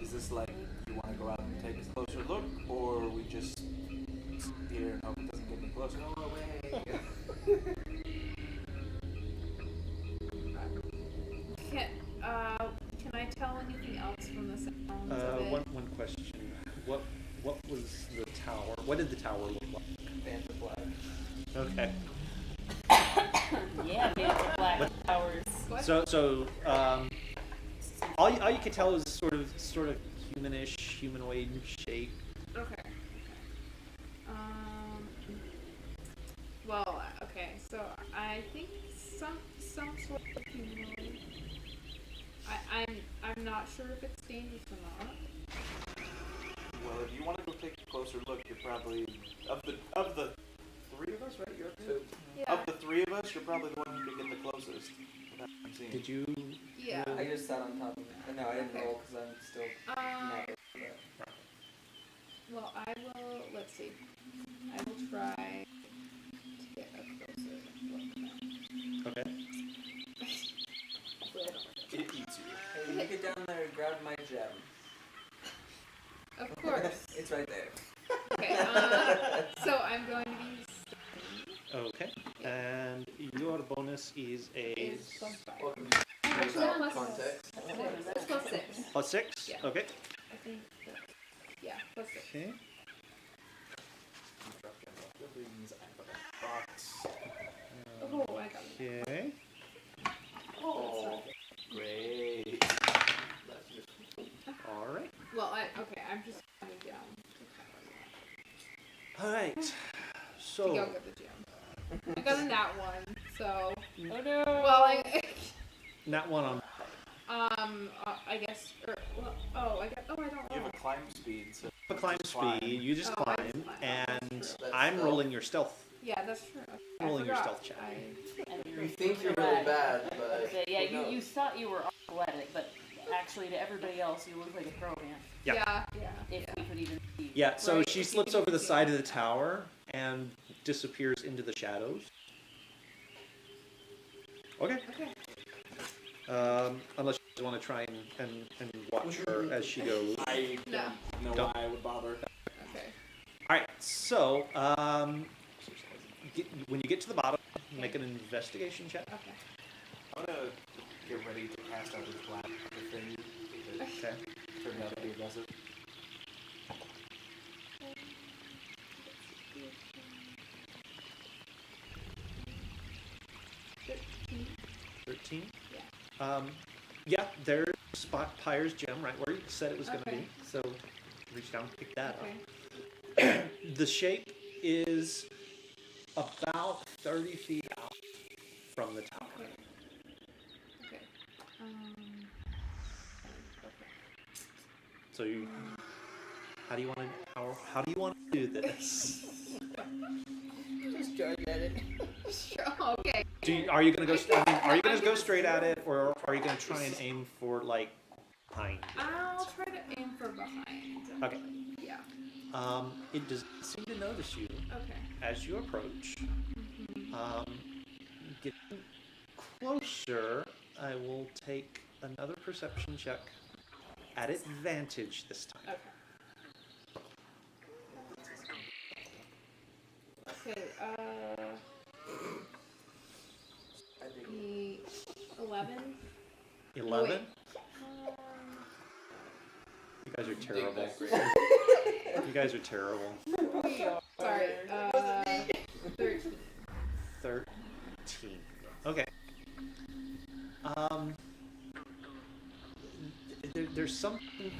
Is this like you want to go out and take a closer look, or we just sit here and hope it doesn't get any closer? Go away. Can I tell anything else from the sounds of it? One question. What was the tower? What did the tower look like? Panther Black. Okay. Yeah, Panther Black Towers. What? So all you could tell is sort of humanish, humanoid shape. Okay. Well, okay. So I think some sort of humanoid. I'm not sure if it's dangerous or not. Well, if you want to go take a closer look, you're probably of the three of us, right? You're up there? Yeah. Of the three of us, you're probably the one who could get the closest. Without seeing. Did you? Yeah. I just sat on top of it. No, I didn't Okay. roll because I'm still not ready for that. Well, I will. Let's see. I will try to get a closer look. Okay. Hopefully I don't It eats you. Hey, you get down there and grab my gem. Of course. It's right there. Okay. So I'm going to be. Okay. And your bonus is a Is plus 5. Welcome Actually, to plus context. 6. It's plus 6. +6. Yeah. Okay. I think. Yeah, plus 6. Okay. Box. Oh, I got it. Okay. Oh, great. All right. Well, I'm just coming down. All right. I think So I'll get the gem. I got a nat 1, so. Oh no. Well, not one on. I guess. I don't You have know. a climb speed, so A climb speed. You just Oh, I climb, just climb. and That's I'm stealth. rolling your stealth. Yeah, that's true. I Rolling your forgot. stealth check. You think you're really bad, but Okay, yeah, who knows? you thought you were athletic, but actually to everybody else you look like a pro man. Yeah. If we could even see. Yeah. So Right, she if you slips can over the see side it. of the tower and disappears into the shadows. Okay. Okay. Unless you want to try and watch her as she goes. I No. don't know Don't. why I would bother. Okay. All right. So when you get to the bottom, make an investigation check. Okay. I'm gonna get ready to cast out this black thing that Okay. turned out to be aggressive. $13. 13. Yeah. Yeah. There's Pyre's gem right where you said it was going to Okay. be. So reach down and pick that up. Okay. The shape is about 30 feet out from the tower. Okay. Okay. Okay. So you, how do you want to do this? Just charge at it. Sure. Okay. Are you going to go? Are you going to go straight at it, or are you going to try and aim for like behind it? I'll try to aim for behind. Okay. Yeah. It does seem to notice you Okay. as you approach. Mm-hmm. Getting closer, I will take another perception check at advantage this time. Okay. Okay. The 11. 11. Wait. You guys are terrible. You guys are terrible. Sorry. 13. 13. Okay. There's something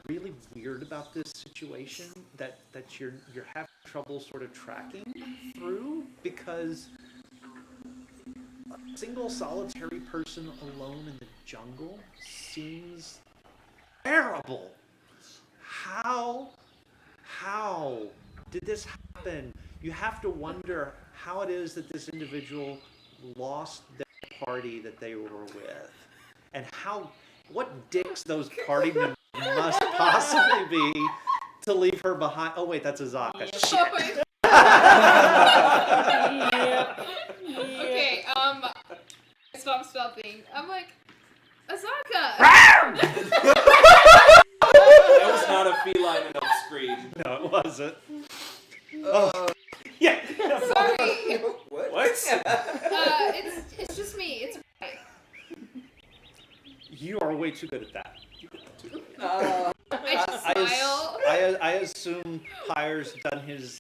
really weird about this situation that you're having trouble sort of tracking through, because a single solitary person alone in the jungle seems terrible. How did this happen? You have to wonder how it is that this individual lost their party that they were with, and what dicks those party members must possibly be to leave her behind. Oh wait, that's Azaka. Oh my- Okay, stop stopping. I'm like, Azaka! That was not a feline enough scream. No, it wasn't. Oh, yeah. Sorry. What? What? It's just me. It's okay. You are way too good at that. I just smile. I assume Pyre's done his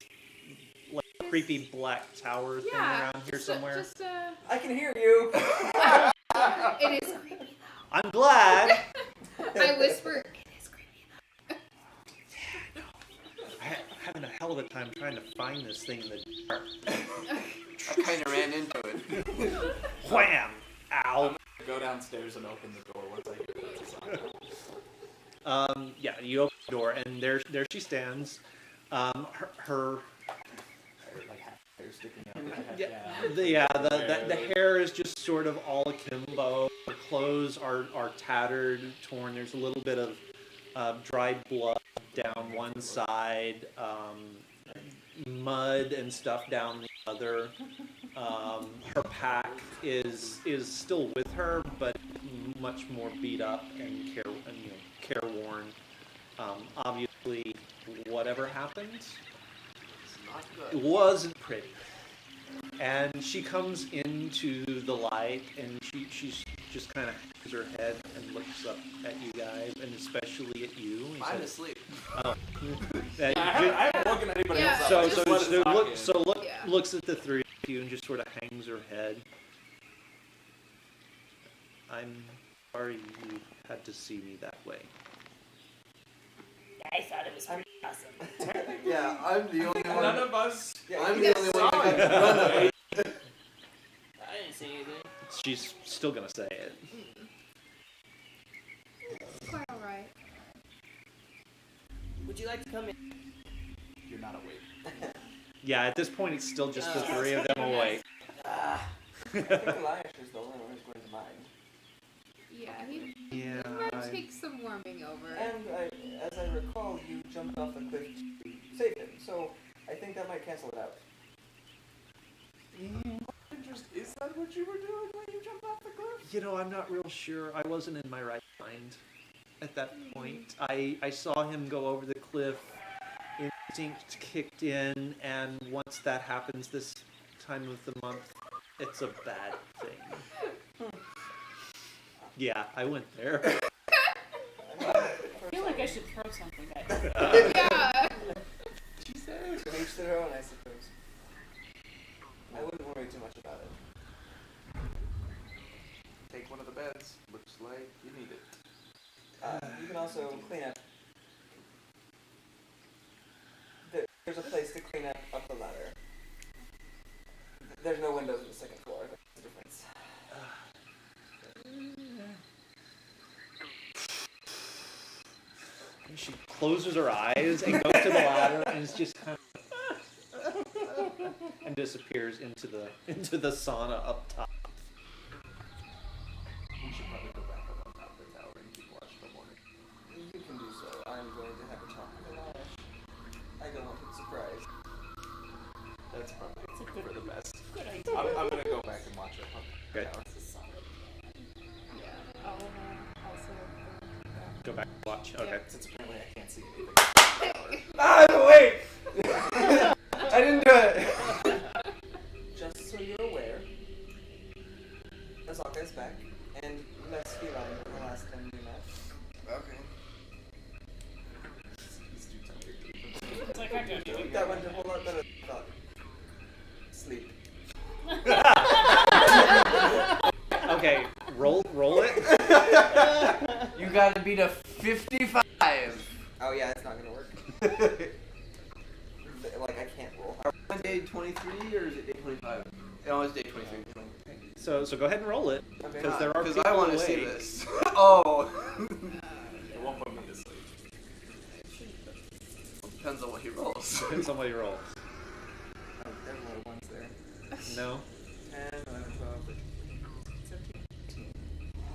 like creepy black tower thing Yeah. around here somewhere. I can hear you. It is creepy. I'm glad. I whisper. It is creepy. I'm having a hell of a time trying to find this thing in the dark. I kind of ran into it. Wham! Ow. Go downstairs and open the door once I hear that's Yeah, you open the door and there she stands. Her like half hair sticking out. Of my the head. hair is just sort of all akimbo. Her clothes are tattered, torn. There's a little bit of dried blood down one side, mud and stuff down the other. Her pack is still with her, but much more beat up and careworn. Obviously, whatever happened, It's not it good. wasn't pretty. And she comes into the light, and she's just kind of hangs her head and looks up at you guys, and especially at you. And I'm says, asleep. "Oh." I haven't woken anybody Yeah. else up. So Just let us talk in. Yeah. looks at the three of you and just sort of hangs her head. I'm sorry you had to see me that way. I thought it was pretty awesome. Yeah, I'm the only None one. of us. Yeah, I'm I'm the the only only one one. who got Run I didn't say anything. She's still gonna say it. It's quite alright. Would you like to come in? You're not awake. Yeah, at this point it's still just the three of them awake. I think Elias is the only one who's going to mind. Yeah, he Yeah. might take some warming over. And as I recall, you jumped off the cliff to save him, so I think that might cancel it out. Is that what you were doing when you jumped off the cliff? You know, I'm not real sure. I wasn't in my right mind at that point. I saw him go over the cliff. Instinct kicked in, and once that happens this time of the month, it's a bad thing. Yeah, I went there. I feel like I should throw something back. Yeah. To each their own, I suppose. I wouldn't worry too much about it. Take one of the beds. Looks like you need it. You can also clean up. There's a place to clean up the ladder. There's no windows on the second floor. That's the difference. And she closes her eyes and goes to the ladder and is just kind of and disappears into the sauna up top. We should probably go back up on top of the tower and keep watch till morning. You can do so. I'm going to have a talk with Elias. I don't want him surprised. That's probably It's a good, for the best. good idea. I'm gonna go back and watch it. On the Good. tower. It's a solid. Yeah. I'll also. Go back and watch. Okay. Since apparently I can't see anything. I'm awake! I didn't do it! Just so you're aware, Azaka is back, and less feline than the last time we met. Okay. He's too tired. It's like I got you. That went a whole lot better than I thought. Sleep. Okay. Roll it. You gotta beat a 55. Oh yeah, it's not gonna work. Like, I can't roll. Are we on day 23 or is it day 25? No, it's day 23. So go ahead and roll it Okay. because there are Because people I want to awake. see this. Oh. It won't put me to sleep. Depends on what he rolls. Depends on what you roll. Oh, there's more ones there. No. 10, 11, 12, 13, 17,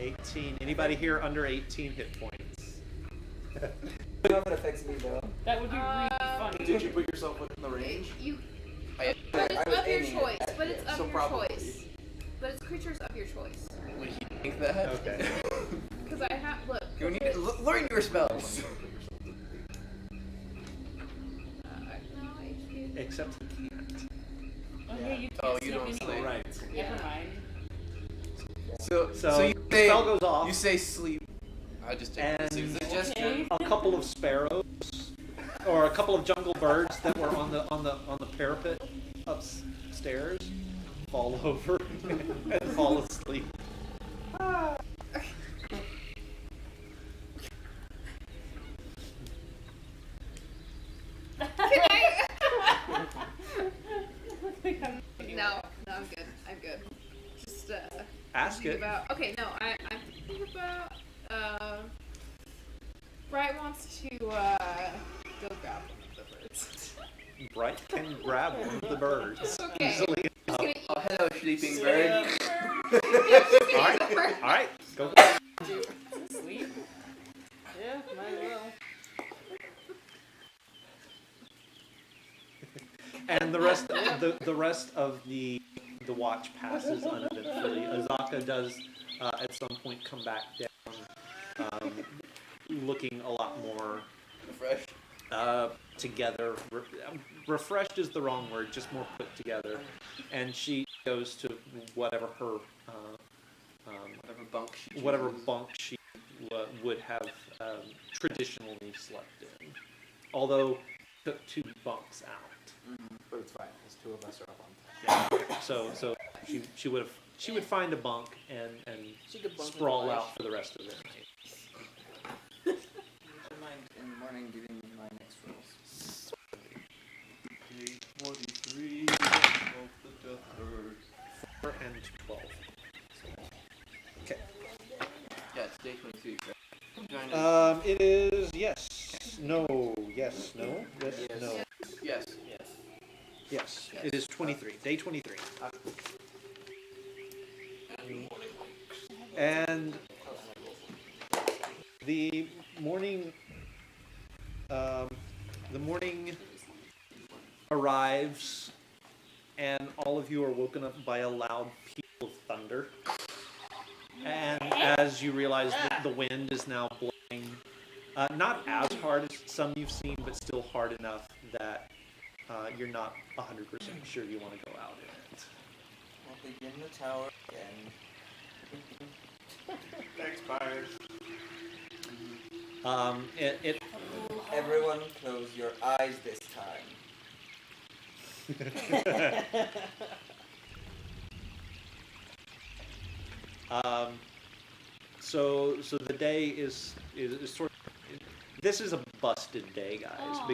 18. Anybody here under 18 hit points? I don't know if it affects me though. That would be really funny. Did you put yourself within the range? You, I, but it's I was of your aiming choice. at But it's him, of so your probably. choice. But it's creatures of your choice. would he think that? Okay. Because I have look. You need to learn your spells. No, HP. Except he can't. Oh, yeah, you can't Oh, you sleep don't anyway. sleep. Right. Never mind. So you the say spell goes off. you say sleep. I just take And- this as a suggestion. Okay. A couple of sparrows, or a couple of jungle birds that were on the parapet upstairs, fall over and fall asleep. Can I? No, I'm good. I'm good. Just Ask thinking it. about. Okay, no, I'm thinking about. Bright wants to go grab one of the birds. Bright can grab one of the birds Okay. easily Just enough. gonna Oh, hello, sleeping bird. All right, all right, go. Sleep? Yeah, might as well. And the rest of the watch passes uneventfully. Azaka does at some point come back down, looking a lot more Fresh. together. Refreshed is the wrong word, just more put together. And she goes to whatever her Whatever bunk she whatever chooses. bunk she would have traditionally slept in. Although took 2 bunks out. But it's fine, because 2 of us are up on top. Yeah. So she would find a bunk and She could bunk with sprawl Elijah. out for the rest of the night. Would you mind in the morning giving me my next rolls? Day 23 of the Death Bird. 4 and 12. Okay. Yeah, it's day 23, right? It is yes, no, yes, no, yes, Yes. no, Yes. Yes. yes. It is 23. Day 23. And the morning, arrives, and all of you are woken up by a loud peal of thunder. And as you realize that the wind is now blowing, not as hard as some you've seen, but still hard enough that you're not 100% sure you want to go out in it. I'll begin the tower again. Thanks, Byers. It Everyone close your eyes this time. So the day is sort of, this is a busted day, guys, Aw.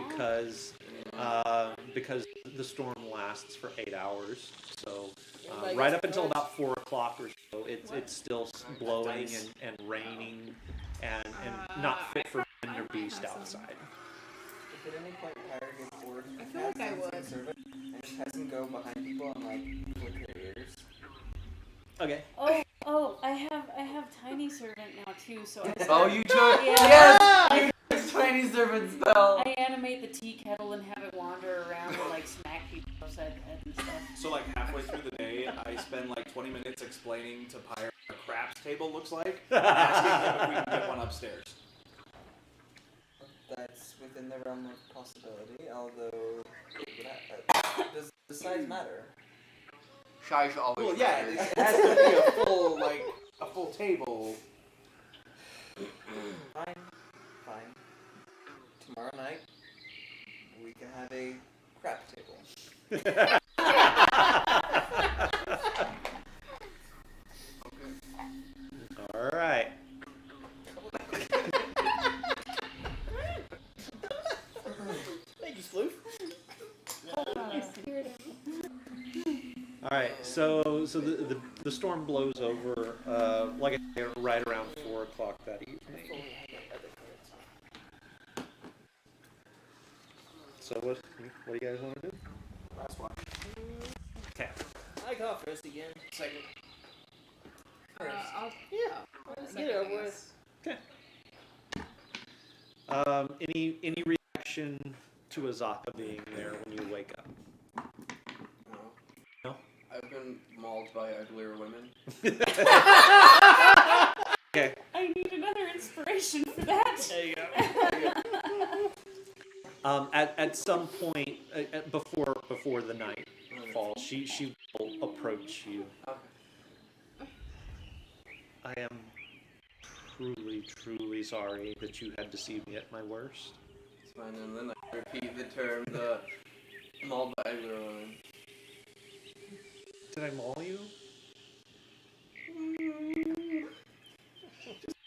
because the storm lasts for 8 hours. So Everybody right gets up until cards? about 4 o'clock or so, it's still blowing and raining and not fit for man or beast outside. If at any point Pyre gets bored, I feel like I would. Servant, and just has him go behind people and like flick their ears. Okay. Oh, I have tiny servant now too, so I Oh, you took. Yeah. Yes! You took tiny servant spell. I animate the tea kettle and have it wander around and like smack people upside the head and stuff. So, like, halfway through the day, I spend like 20 minutes explaining to Pyre what a craps table looks like, and asking him if we can get one upstairs. That's within the realm of possibility, although does the size matter? Shai's always. Well, yeah, matters. it has to be a full table. Fine. Tomorrow night, we can have a crap table. All right. Thank you, Sloof. All right, so the storm blows over, like I said, right around 4 o'clock that evening. So what do you guys want to do? Last one. Okay. I call first again. Second. I'll Yeah. second, Get it I over guess. with. Any reaction to Azaka being there when you wake up? No. No? I've been mauled by uglier women. Okay. I need another inspiration for that. There you go. At some point before the night falls, she will approach you. Okay. I am truly sorry that you had to see me at my worst. It's fine, and then I repeat the term, the mauled by uglier women. Did I maul you?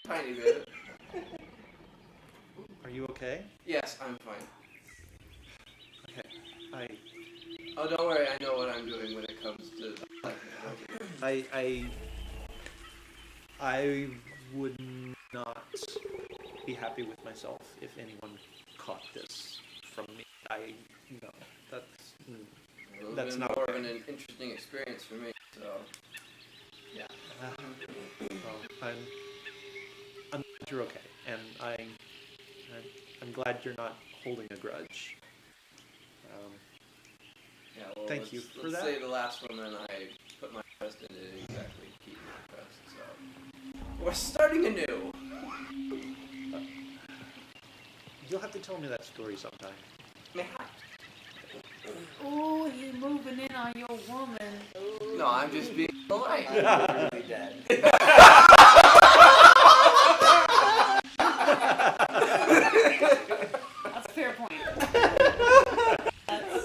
Tiny bit. Are you okay? Yes, I'm fine. Okay. Oh, don't worry, I know what I'm doing when it comes to like I would not be happy with myself if anyone caught this from me. No, that's It would That's been not more okay. of an interesting experience for me, so yeah. well, I'm glad you're okay, and I'm glad you're not holding a grudge. Yeah, well, Thank let's, you for let's that. say the last one, then I put my trust into exactly keep my trust. So we're starting anew. You'll have to tell me that story sometime. Oh, you moving in on your woman. No, I'm just being polite. I'm literally dead. That's a fair point.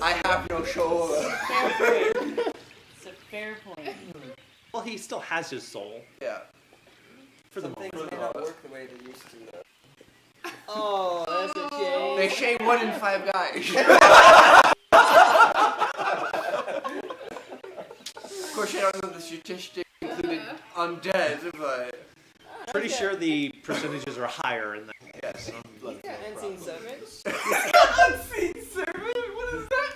I have no shoulder. Fair point. It's a fair point. Well, he still has his soul Yeah. for the Some moment. things may not work the way they used to, though. Oh, that's a shame. They shave 1 in 5 guys. Of course, I don't know the statistic included undead, but Pretty sure the percentages are higher in that. yes. Unseen servants. Unseen servant? What is that?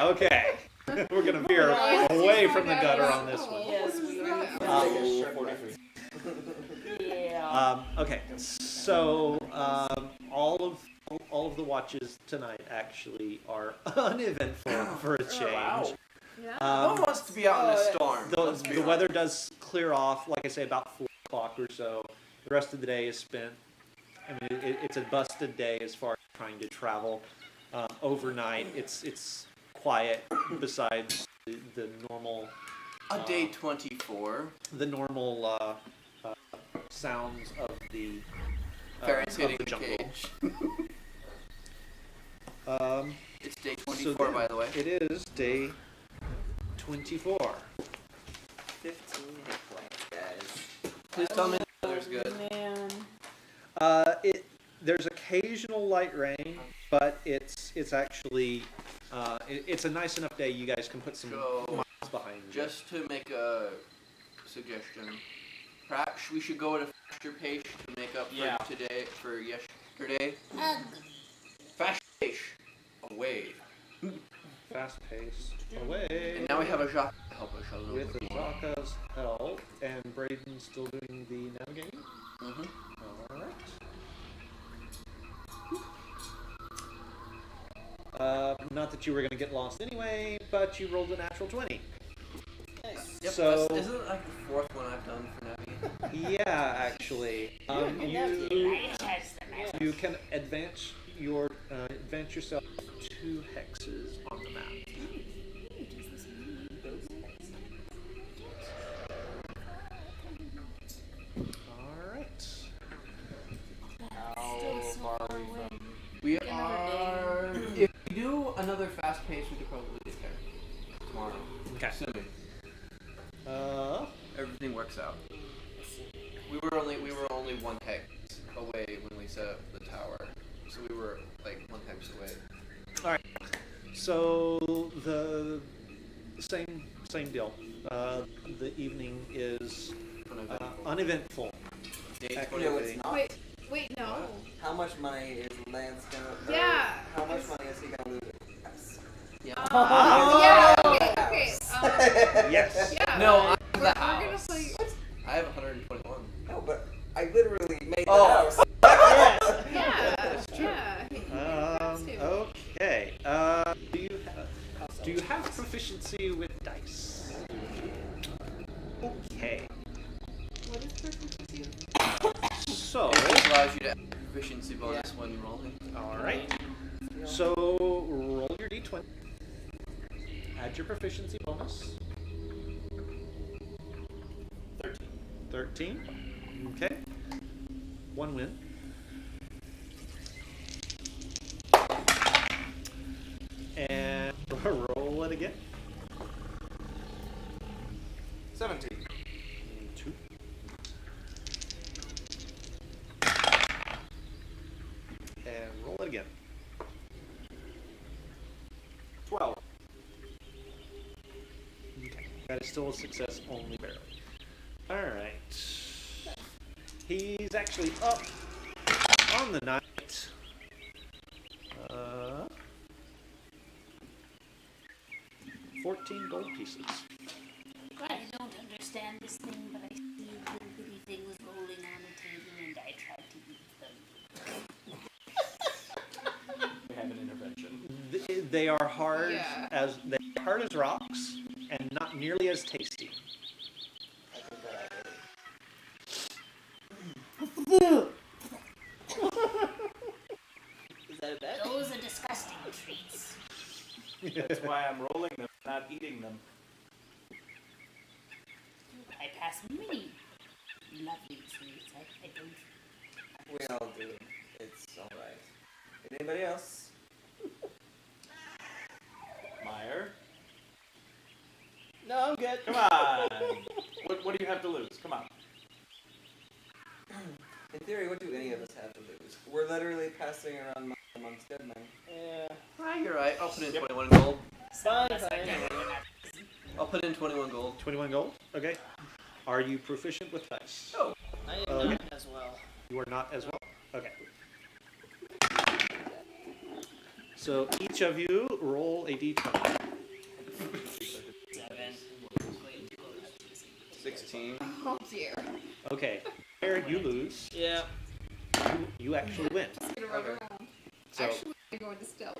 Okay. We're gonna veer away from the gutter on this one. Yes, we are. Take a short break. Yeah. Okay, so all of the watches tonight actually are uneventful for a change. Wow. Yeah. No one wants to be out in a storm. let's be The honest. weather does clear off, like I say, about 4 o'clock or so. The rest of the day is spent. I mean, it's a busted day as far as trying to travel. Overnight, it's quiet. Besides the normal A day 24. Sounds of the Ferrets of hitting the the jungle. cage. It's day So 24, by the way. It is day 24. 15 hit points, guys. Please tell me the weather's good. Man. There's occasional light rain, but it's actually it's a nice enough day. You guys can put some So, miles behind you. just to make a suggestion, perhaps we should go at a faster pace to make up for yesterday. Faster pace. Away. Fast pace away. And now we have a Jacques to help us a little With bit more. Azaka's help and Braden still doing the navigating. Mhm. All right. Not that you were going to get lost anyway, but you rolled a natural 20. Nice. Yep, So- isn't it like the 4th one I've done for Navi? Yeah, actually. You can advance yourself 2 hexes on the map. All right. How far are we from? We Another are. If we do another fast pace, we could probably get there tomorrow. Okay. Assuming Uh, everything works out. We were only 1 hex away when we set up the tower, so we were like 1 hex away. so the same deal. The evening is uneventful. Day Heck, 20. No, it's not. Wait, no. How much money is Lance gonna? Yeah. How much money is he gonna lose? Yeah. Yeah. Okay. Yes. Yeah. No, I'm we're, the we're gonna house. play. I have 121. No, but I literally made the Oh. house. Yes. Yeah. Yeah. Okay. Do you have proficiency with dice? Okay. What is proficiency? So, It just allows you to add proficiency bonus when rolling. all right. So roll your d20. Add your proficiency bonus. 13. Okay. One win. And roll it again. 17. 2. And roll it again. 12. Okay. That is still a success, only barely. Alright. He's actually up on the night. 14 gold pieces. I don't understand this thing, but I see little bitty things rolling on the table, and I tried to eat them. We have an intervention. They are hard Yeah. as rocks and not nearly as tasty. Is that a bet? Those are disgusting treats. That's why I'm rolling them, not eating them. I pass many lovely treats. I don't. We all do. It's alright. Anybody else? Meyer, No, I'm good. come on. What do you have to lose? Come on. In theory, what do any of us have to lose? We're literally passing around money amongst dead men. Yeah. Ah, you're right. I'll put in Yep. 21 gold. Fine, Unless I fine. get rid of that. I'll put in 21 gold. 21 gold? Okay. Are you proficient with dice? Oh. I am Okay. not as well. You are not as well? Okay. So each of you roll a d20. 7. 16. Oh dear. Okay. Eric, you lose. Yeah. You actually win. Just gonna run Okay. around. So Actually, I'm going to stealth.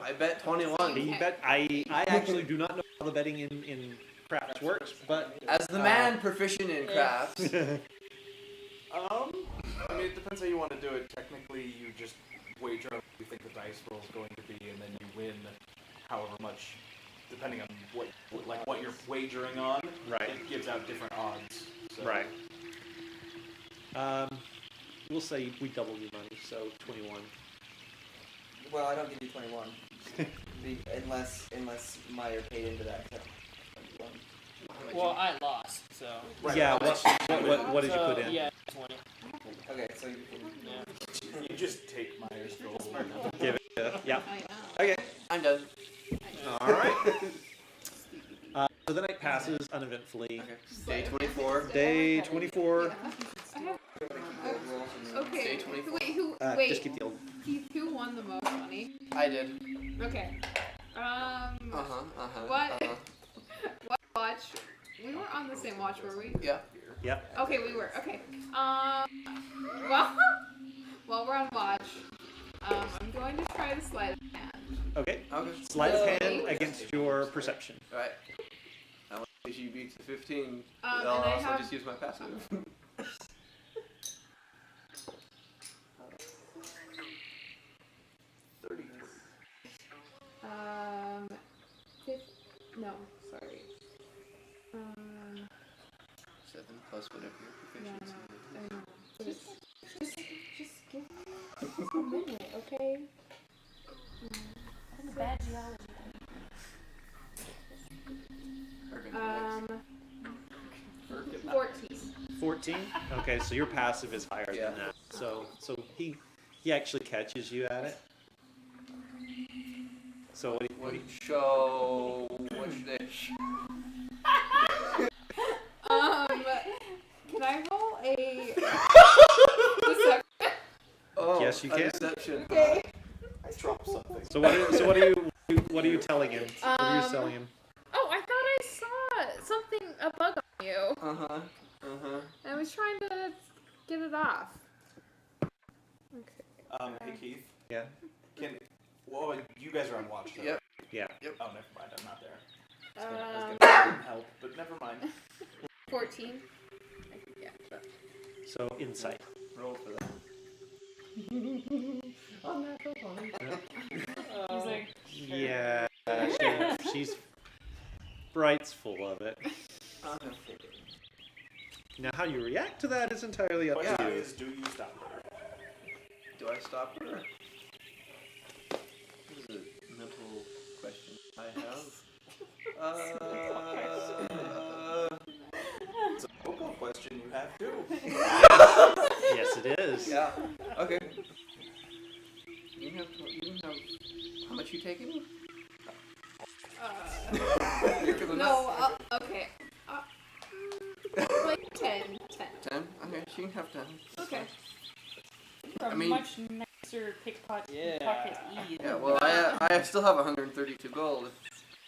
I bet 21. you bet. I actually do not know how the betting in crafts works, but As the man proficient in crafts, I mean, it depends how you want to do it. Technically, you just wager on what you think the dice roll is going to be, and then you win however much, depending on what you're wagering on. Right. It gives out different odds. So. right. We'll say we double your money, so 21. Well, I don't give you 21. unless Meyer paid into that. 21. Well, I lost, so. Right. Yeah. What did you So, put in? Yeah, 20. Okay, so you can. Yeah. You just take Meyer's gold. Give it. Yeah. I know. Okay. I'm done. All right. So the night passes uneventfully. Okay. Day 24. Day 24. Yeah. I have. Okay. Day 24. Wait. Who? Just Wait. keep the old. Who won the most money? I did. Okay. Uh-huh. What watch? We were on the same watch, were we? Yeah. Yep. Okay, we were. Okay. While we're on watch, I'm going to try to sleight of hand. Okay. Okay. Sleight of hand against your perception. Alright. I want to see you beat the 15. And I'll I also have- just use my passive. 33. No, sorry. 7 plus whatever your Yeah, proficiency no, I know. But it's just give me a minute, okay? I'm a bad geology. is. 14. 14. Okay, so your passive is higher Yeah. than that. So he actually catches you at it. So what do you Show. What's this? Can I roll a deception? Oh, Yes, you a can. Deception. Okay. I dropped something. So what do you What are you telling him? What are you telling him? Oh, I thought I saw something, a bug on you. I was trying to get it off. Okay. Hey Keith. Yeah. Well, you guys are on watch though. Yep. Yeah. Oh, never mind. I'm not there. I was gonna help, but never mind. 14. Yeah. So insight. Roll for that. He's like, Yeah. She's Bright's full of it. Now, how you react to that is entirely up Question to you. is, do you stop her? Do I stop her? This is a mental question I have. It's a vocal question you have too. Yes, it is. Yeah. Okay. You have. How much you taking? No, okay. Like 10. 10. Okay, she can have 10. Okay. a I mean- much nicer pickpocket Eve. Yeah. Well, I still have 132 gold.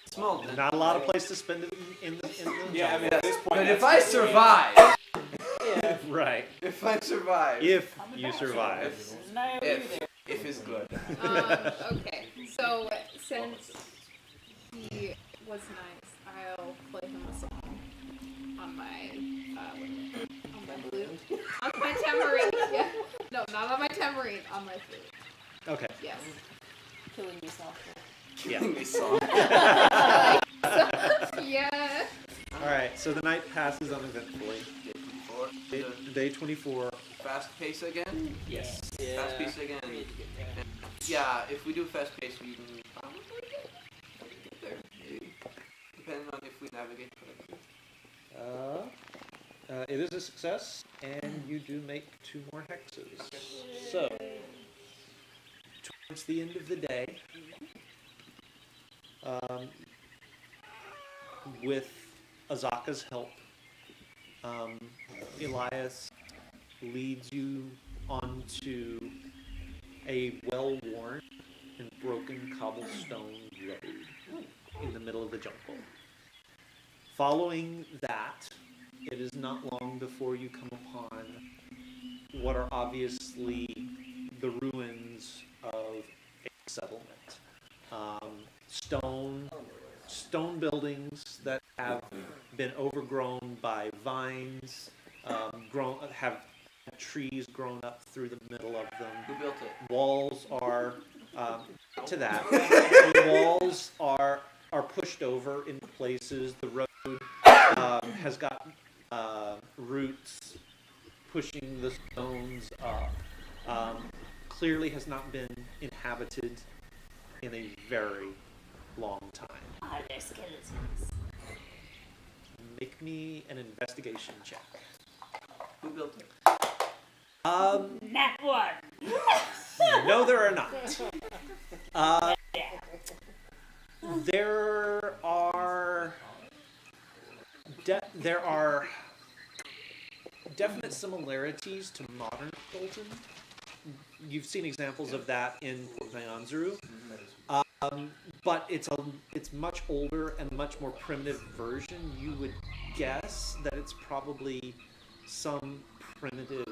It's small. then. Not a lot of place to spend it in the Yeah, I mean at this point. But if that's- I survive, right. if I survive, If I'm a you bastard. survive. There's no you if there. is good. Okay. So, since he was nice, I'll play him a song on my, on my flute. On my tambourine. Yeah. No, not on my tambourine, on my flute. Okay. Yes. Killing me softly. Yeah. Killing me song. Yeah. All right. So the night passes uneventfully. Day 24. Fast pace again. Yes. Fast pace again. Yeah, if we do fast pace, we can probably get there. Maybe. Depending on if we navigate correctly. It is a success, and you do make 2 more hexes. So, towards the end of the day, with Azaka's help, Elias leads you onto a well-worn and broken cobblestone road in the middle of the jungle. Following that, it is not long before you come upon what are obviously the ruins of a settlement. Stone buildings that have been overgrown by vines, have trees grown up through the middle of them. Who built it? Walls are to that. The walls are pushed over in places. The road has got roots pushing the stones up. Clearly has not been inhabited in a very long time. Ah, they're skeletons. Make me an investigation check. Who built it? Nat one. No, there are not. There are definite similarities to modern Bolton. You've seen examples of that in Nyanzuru. But it's much older and much more primitive version. You would guess that it's probably some primitive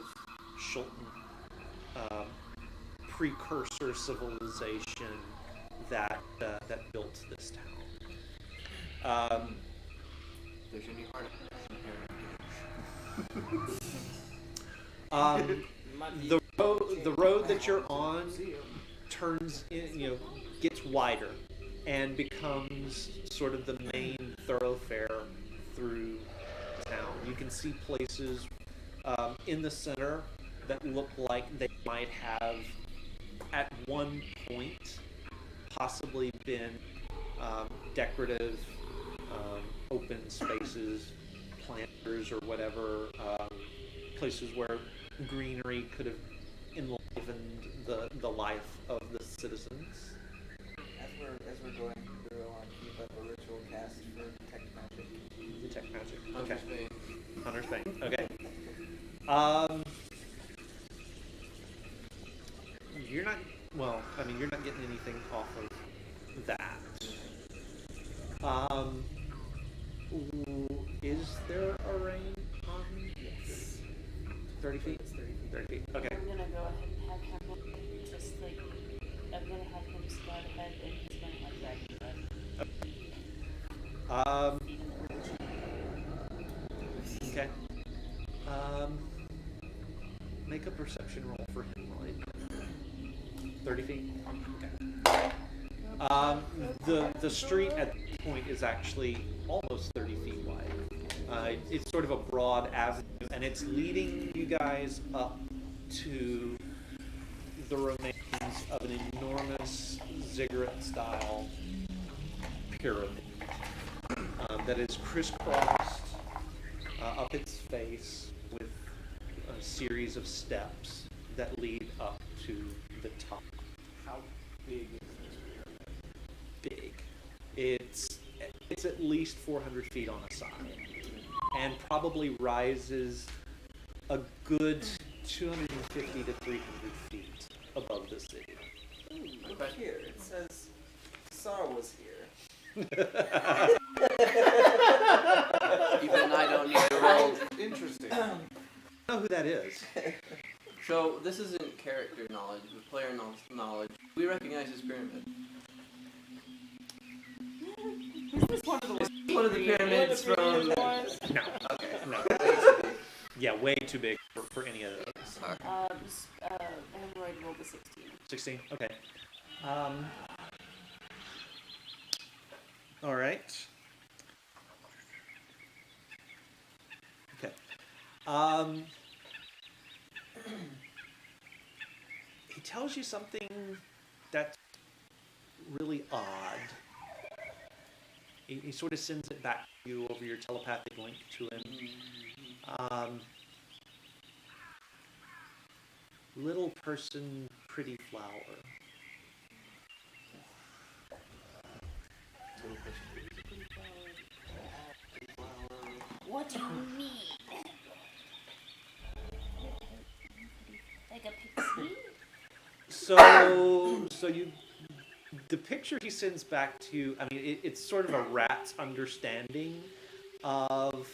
Shulton precursor civilization that built this town. There's any heart. The road that you're on turns in, gets wider and becomes sort of the main thoroughfare through town. You can see places in the center that look like they might have at one point possibly been decorative open spaces, planters or whatever, places where greenery could have enlivened the life of the citizens. As we're going through, I want to keep up a ritual cast for detect magic. Detect magic. Hunter's Okay. Bane. Hunter's Bane. Okay. You're not. Well, I mean, you're not getting anything off of that. 30 feet? 30 feet. Okay. I'm gonna go ahead and have him just like I'm gonna have him scout ahead and he's gonna like drag me back. Okay. Make a perception roll for him, Lloyd. 30 feet. Okay. The street at this point is actually almost 30 feet wide. It's sort of a broad avenue, and it's leading you guys up to the remains of an enormous ziggurat-style pyramid that is crisscrossed up its face with a series of steps that lead up to the top. How big is this pyramid? Big. It's at least 400 feet on a side, and probably rises a good 250 to 300 feet above the city. Look here, it says Sar was here. Even I don't need to roll. Interesting. I know who that is. So this isn't character knowledge, but player knowledge. We recognize this pyramid. Is this one of the One of the pyramids from. No. Okay. No. Yeah, way too big for any of those. Android rolled a 16. 16? Okay. All right. Okay. He tells you something that's really odd. He sort of sends it back to you over your telepathic link to him. Little person, pretty flower. What do you mean? Like a pixie? So the picture he sends back to you, I mean, it's sort of a rat's understanding of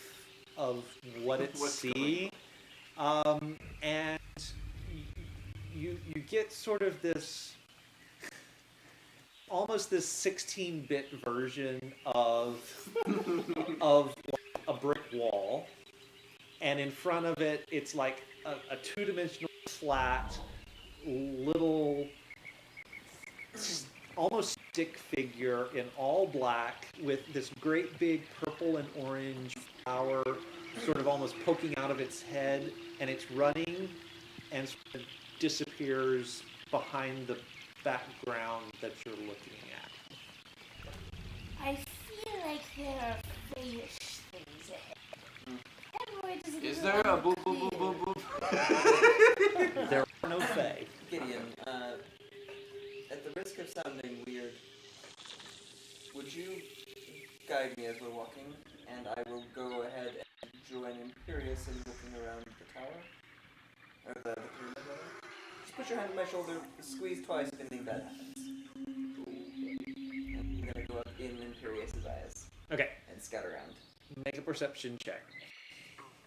what it's What's seeing, and you get sort of this almost this 16-bit version of a brick wall, and in front of it, it's like a two-dimensional flat little almost stick figure in all black with this great big purple and orange flower sort of almost poking out of its head, and it's running and sort of disappears behind the background that you're looking at. I feel like there are foolish things ahead. Android is Is there a boop boop boop boop boop? There are no fae. Gideon, at the risk of sounding weird, would you guide me as we're walking, and I will go ahead and join Imperius in looking around the tower? Or the pyramid, rather? Just put your hand on my shoulder, squeeze twice if anything bad happens. And I'm gonna go up in Imperius's eyes Okay, and scout around. make a perception check.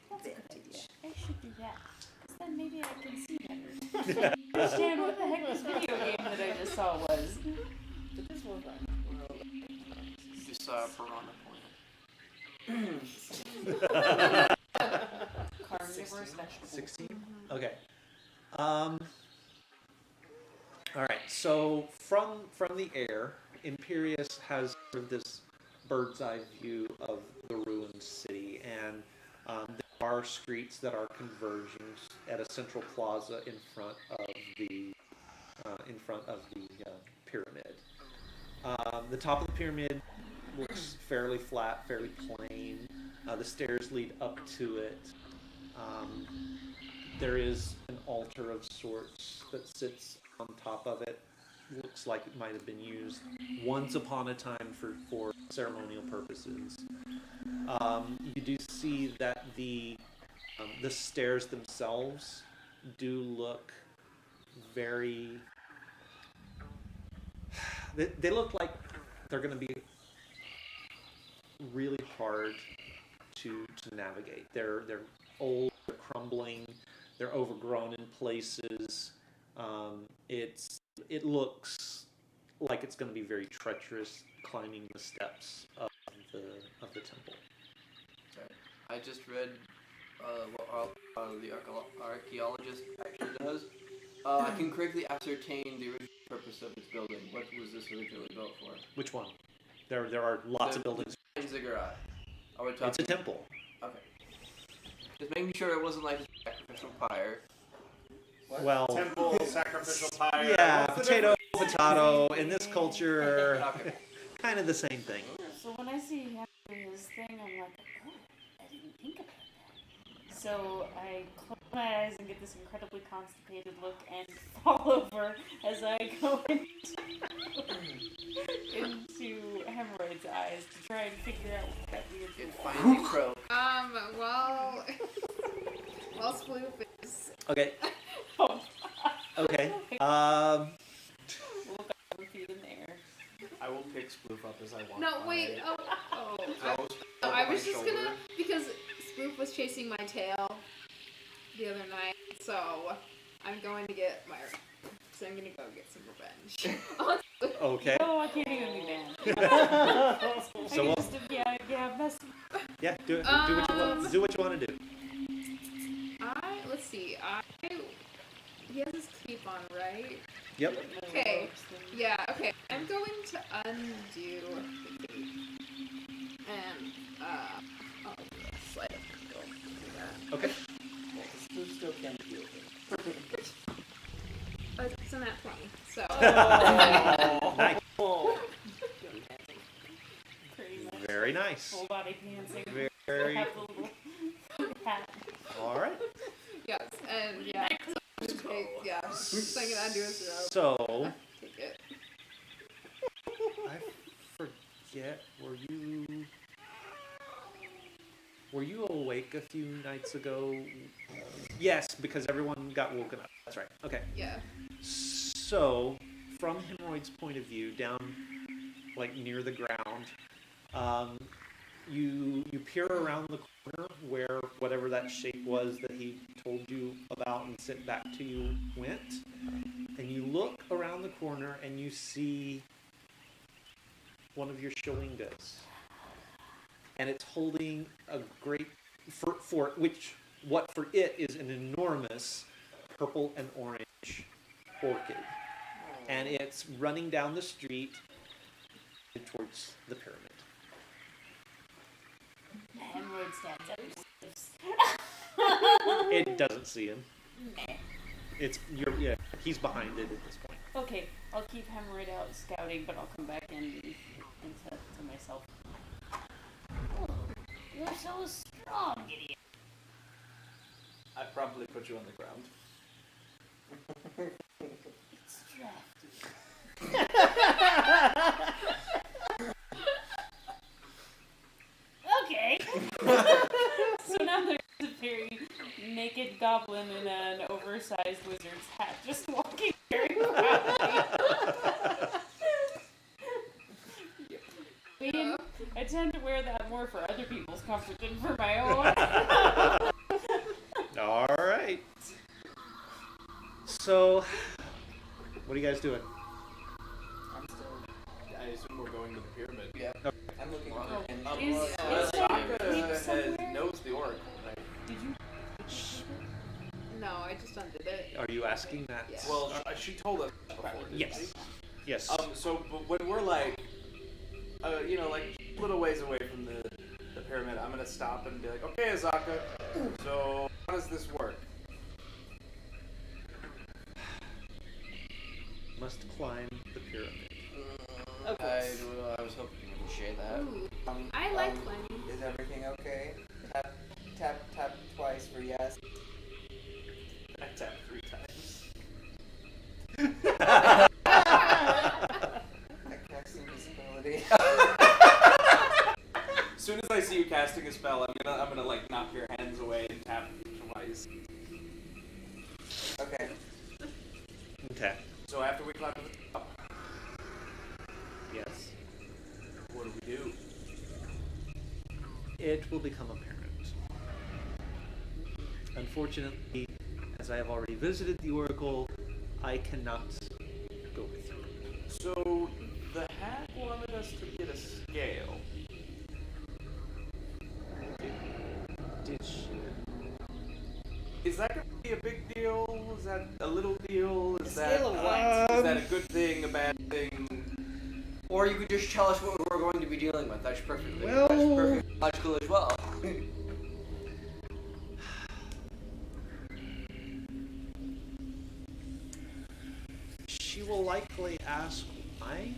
That's a good idea. I should do that. Because then maybe I can see better. Understand what the heck this video game that I just saw was. But this one's fine. This piranha Carnivore special. 16? Okay. All right. So from the air, Imperius has sort of this bird's eye view of the ruined city, and there are streets that are converging at a central plaza in front of the pyramid. The top of the pyramid looks fairly flat, fairly plain. The stairs lead up to it. There is an altar of sorts that sits on top of it. Looks like it might have been used once upon a time for ceremonial purposes. You do see that the stairs themselves do look very. They look like they're going to be really hard to navigate. They're old, they're crumbling. They're overgrown in places. It looks like it's going to be very treacherous climbing the steps of the temple. I just read what the archaeologist actually does. I can correctly ascertain the original purpose of its building. What was this originally built for? Which one? There are lots of buildings. In Ziggurat. Are we talking? It's a temple. Okay. Just making sure it wasn't like a sacrificial pyre. Well, Temple, sacrificial pyre. yeah, What's the potato, potato. In this culture, Okay. kind of the same thing. So when I see him do his thing, I'm like, oh, I didn't think about that. So I close my eyes and get this incredibly constipated look and fall over as I go into Hemorrhoid's eyes to try and figure out what that weird It thing was. finally crow. While Sploof is Okay. Oh, Okay. look up with feet in the air. I will pick Sploof up as I want. no wait. I was just gonna because Spoof was chasing my tail the other night, so I'm going to get my. So I'm gonna go get some revenge. Okay. Oh, I can't even be mad. So I we'll- just, yeah, mess. Yeah. Do what you want. Do what you want to do. Let's see. He has his cape on, right? Yep. Okay. Yeah. Okay. I'm going to undo the cape and I'll slide up and go do that. Okay. Spoof still can't feel it. It's a nat 20. So. Nice. Oh. Pretty much. Very nice. Full body pantsing. Very. Have the little hat. All right. Yes. And yeah. Okay, yeah. So I'm gonna undo his robe. So Take it. I forget. Were you awake a few nights ago? Yes, because everyone got woken up. That's right. Okay. Yeah. So, from Hemorrhoid's point of view, down like near the ground, you peer around the corner where whatever that shape was that he told you about and sent back to you went, and you look around the corner and you see one of your Shawingas, and it's holding a great for it is an enormous purple and orange orchid, and it's running down the street towards the pyramid. Hemorrhoid stands up and sniffs. It doesn't see him. He's behind it at this point. Okay, I'll keep Hemorrhoid out scouting, but I'll come back in and to myself. Oh, you're so strong, Gideon. I promptly put you on the ground. It's drafty. Okay. So now there's a very naked goblin in an oversized wizard's hat just walking very proudly. I tend to wear that more for other people's comfort than for my own. All right. So, what are you guys doing? I'm still. I assume we're going to the pyramid. Yeah. I'm looking Wow. for it. And Is- Well, is there a Sokka cape somewhere? knows the orc. Right? Did you? No, I just undid it. Are you asking that? Yeah. Well, she told us before. didn't Yes. she? Yes. So but when we're like, like a little ways away from the pyramid, I'm gonna stop and be like, okay, Azaka, so how does this work? Must climb the pyramid. I was hoping you would share that. Ooh, I like climbing. Is everything okay? Tap twice for yes. I tapped 3 times. I cast invisibility. As soon as I see you casting a spell, I'm gonna like knock your hands away and tap twice. Okay. Okay. So after we climb to the top, Yes. what do we do? It will become apparent. Unfortunately, as I have already visited the Oracle, I cannot go with you. So the hag wanted us to get a scale. Did she? Is that going to be a big deal? Is that a little deal? Is that Scale of what? is that a good thing, a bad thing? Or you could just tell us what we're going to be dealing with. That's perfectly. Well- That's perfectly logical as well. She will likely ask why,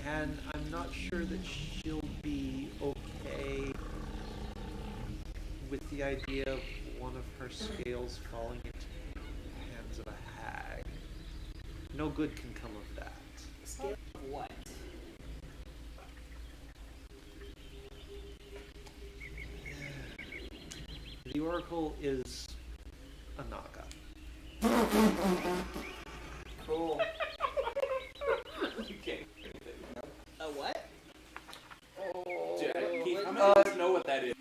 and I'm not sure that she'll be okay with the idea of one of her scales falling into the hands of a hag. No good can come of that. Scale of what? The Oracle is a Naga. Cool. You can't. A what? Keith, how what- many of us know what that is?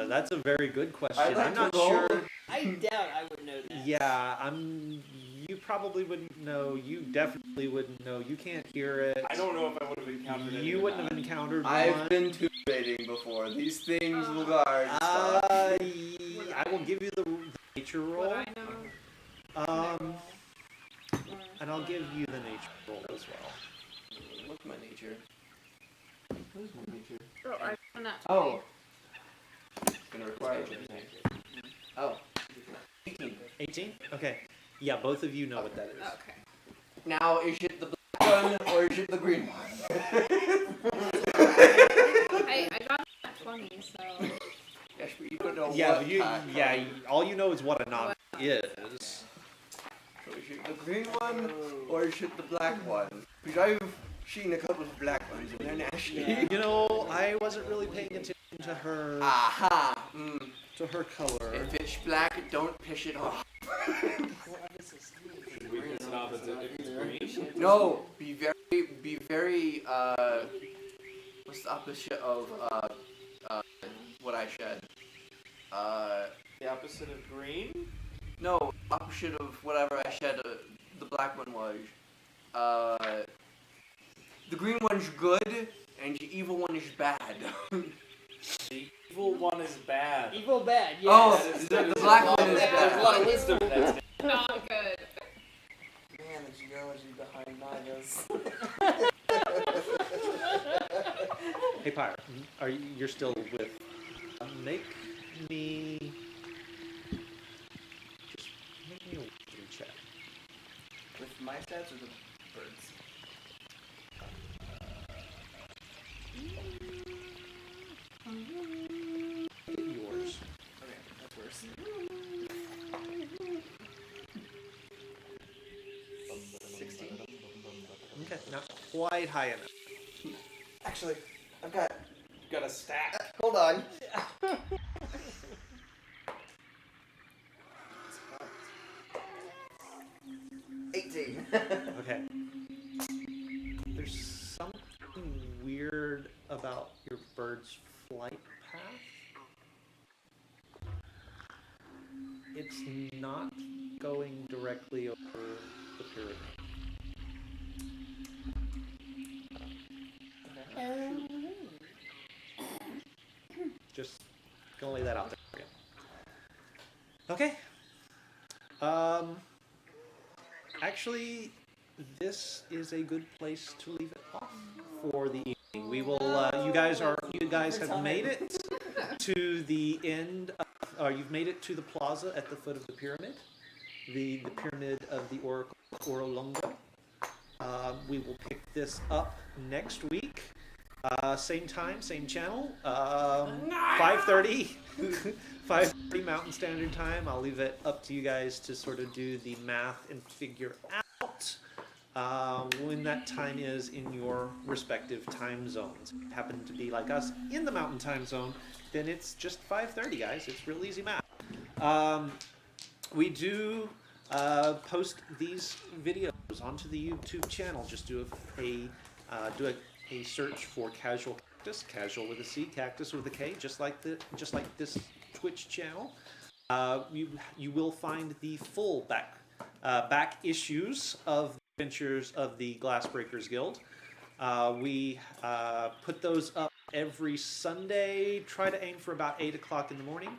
That's a very good question. I'd like I'm to not roll. sure. I doubt I would know that. Yeah, you probably wouldn't know. You definitely wouldn't know. You can't hear it. I don't know if I would have encountered it. You wouldn't have encountered I've one. been tube baiting before. These things will guard stuff. I will give you the nature roll. Would I know? And I'll give you the nature roll as well. What's my nature? What is my nature? Oh, I'm not. Oh. It's gonna require a Oh. 18. 18? Okay. Yeah, both of you know what that is. Okay. Now, is it the black one or is it the green one? I got that 20, so. Yes, but you don't know Yeah, what but all you know is what a Naga is. So is it the green one or is it the black one? Because I've seen a couple of black ones and they're nasty. Yeah. You know, I wasn't really paying attention to her Aha! color. If it's black, don't piss it off. Should we piss it off if it's green? No, be very, what's the opposite of, what I said? The opposite of green? No, opposite of whatever I said the black one was. The green one's good, and the evil one is bad. The evil one is bad. Evil bad, yes. Oh, That is the black a lot one is of- bad. There's a lot of wisdom in that. Not good. Man, the geology behind Nagas. Hey, Pyre, you're still with? Make me a wisdom check. With my stats or the birds? Yours. Okay, that's worse. Okay, not quite high enough. Actually, I've got. Got a stack. Hold on. 18. Okay. There's something weird about your bird's flight path. It's not going directly over the pyramid. Just gonna lay that out there for you. Okay. Actually, this is a good place to leave it off for the evening. We will. You guys have made it to the end. You've made it to the plaza at the foot of the pyramid, the pyramid of the Oracle Orolongo. We will pick this up next week. Same time, same channel. 5:30. 5:30 Mountain Standard Time. I'll leave it up to you guys to sort of do the math and figure out when that time is in your respective time zones. If you happen to be like us in the Mountain Time Zone, then it's just 5:30, guys. It's real easy math. We do post these videos onto the YouTube channel. Just do a search for Casual Cactus, casual with a C, cactus with a K, just like this Twitch channel. you will find the full back issues of Adventures of the Glassbreakers Guild. We put those up every Sunday. Try to aim for about 8 o'clock in the morning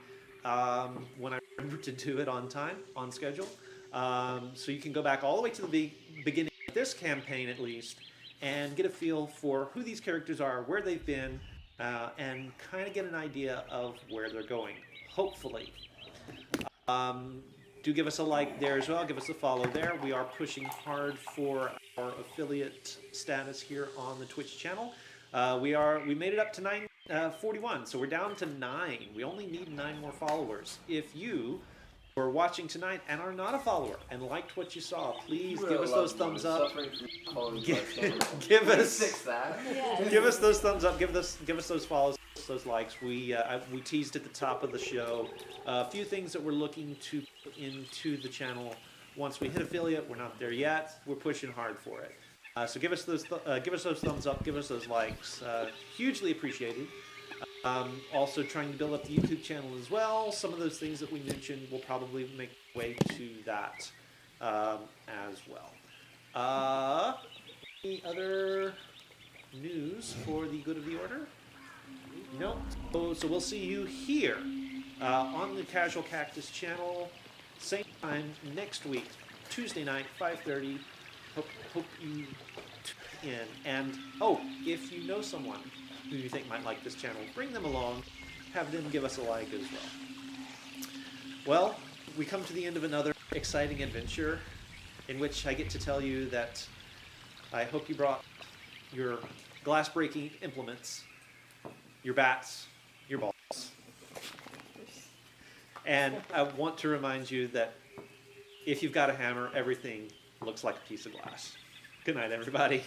when I remember to do it on time, on schedule. So you can go back all the way to the beginning of this campaign at least and get a feel for who these characters are, where they've been, and kind of get an idea of where they're going, hopefully. Do give us a like there as well. Give us a follow there. We are pushing hard for our affiliate status here on the Twitch channel. We made it up to 941, so we're down to 9. We only need 9 more followers. If you were watching tonight and are not a follower and liked what you saw, please give us those thumbs up. Give us those thumbs up. Give us those follows, those likes. We teased at the top of the show a few things that we're looking to put into the channel once we hit affiliate. We're not there yet. We're pushing hard for it. So give us those thumbs up. Give us those likes. Hugely appreciated. Also trying to build up the YouTube channel as well. Some of those things that we mentioned will probably make way to that as well. Any other news for the good of the order? No. So we'll see you here on the Casual Cactus channel, same time next week, Tuesday night, 5:30. Hope you tune in. And if you know someone who you think might like this channel, bring them along. Have them give us a like as well. Well, we come to the end of another exciting adventure in which I get to tell you that I hope you brought your glass-breaking implements, your bats, your balls. And I want to remind you that if you've got a hammer, everything looks like a piece of glass. Good night, everybody.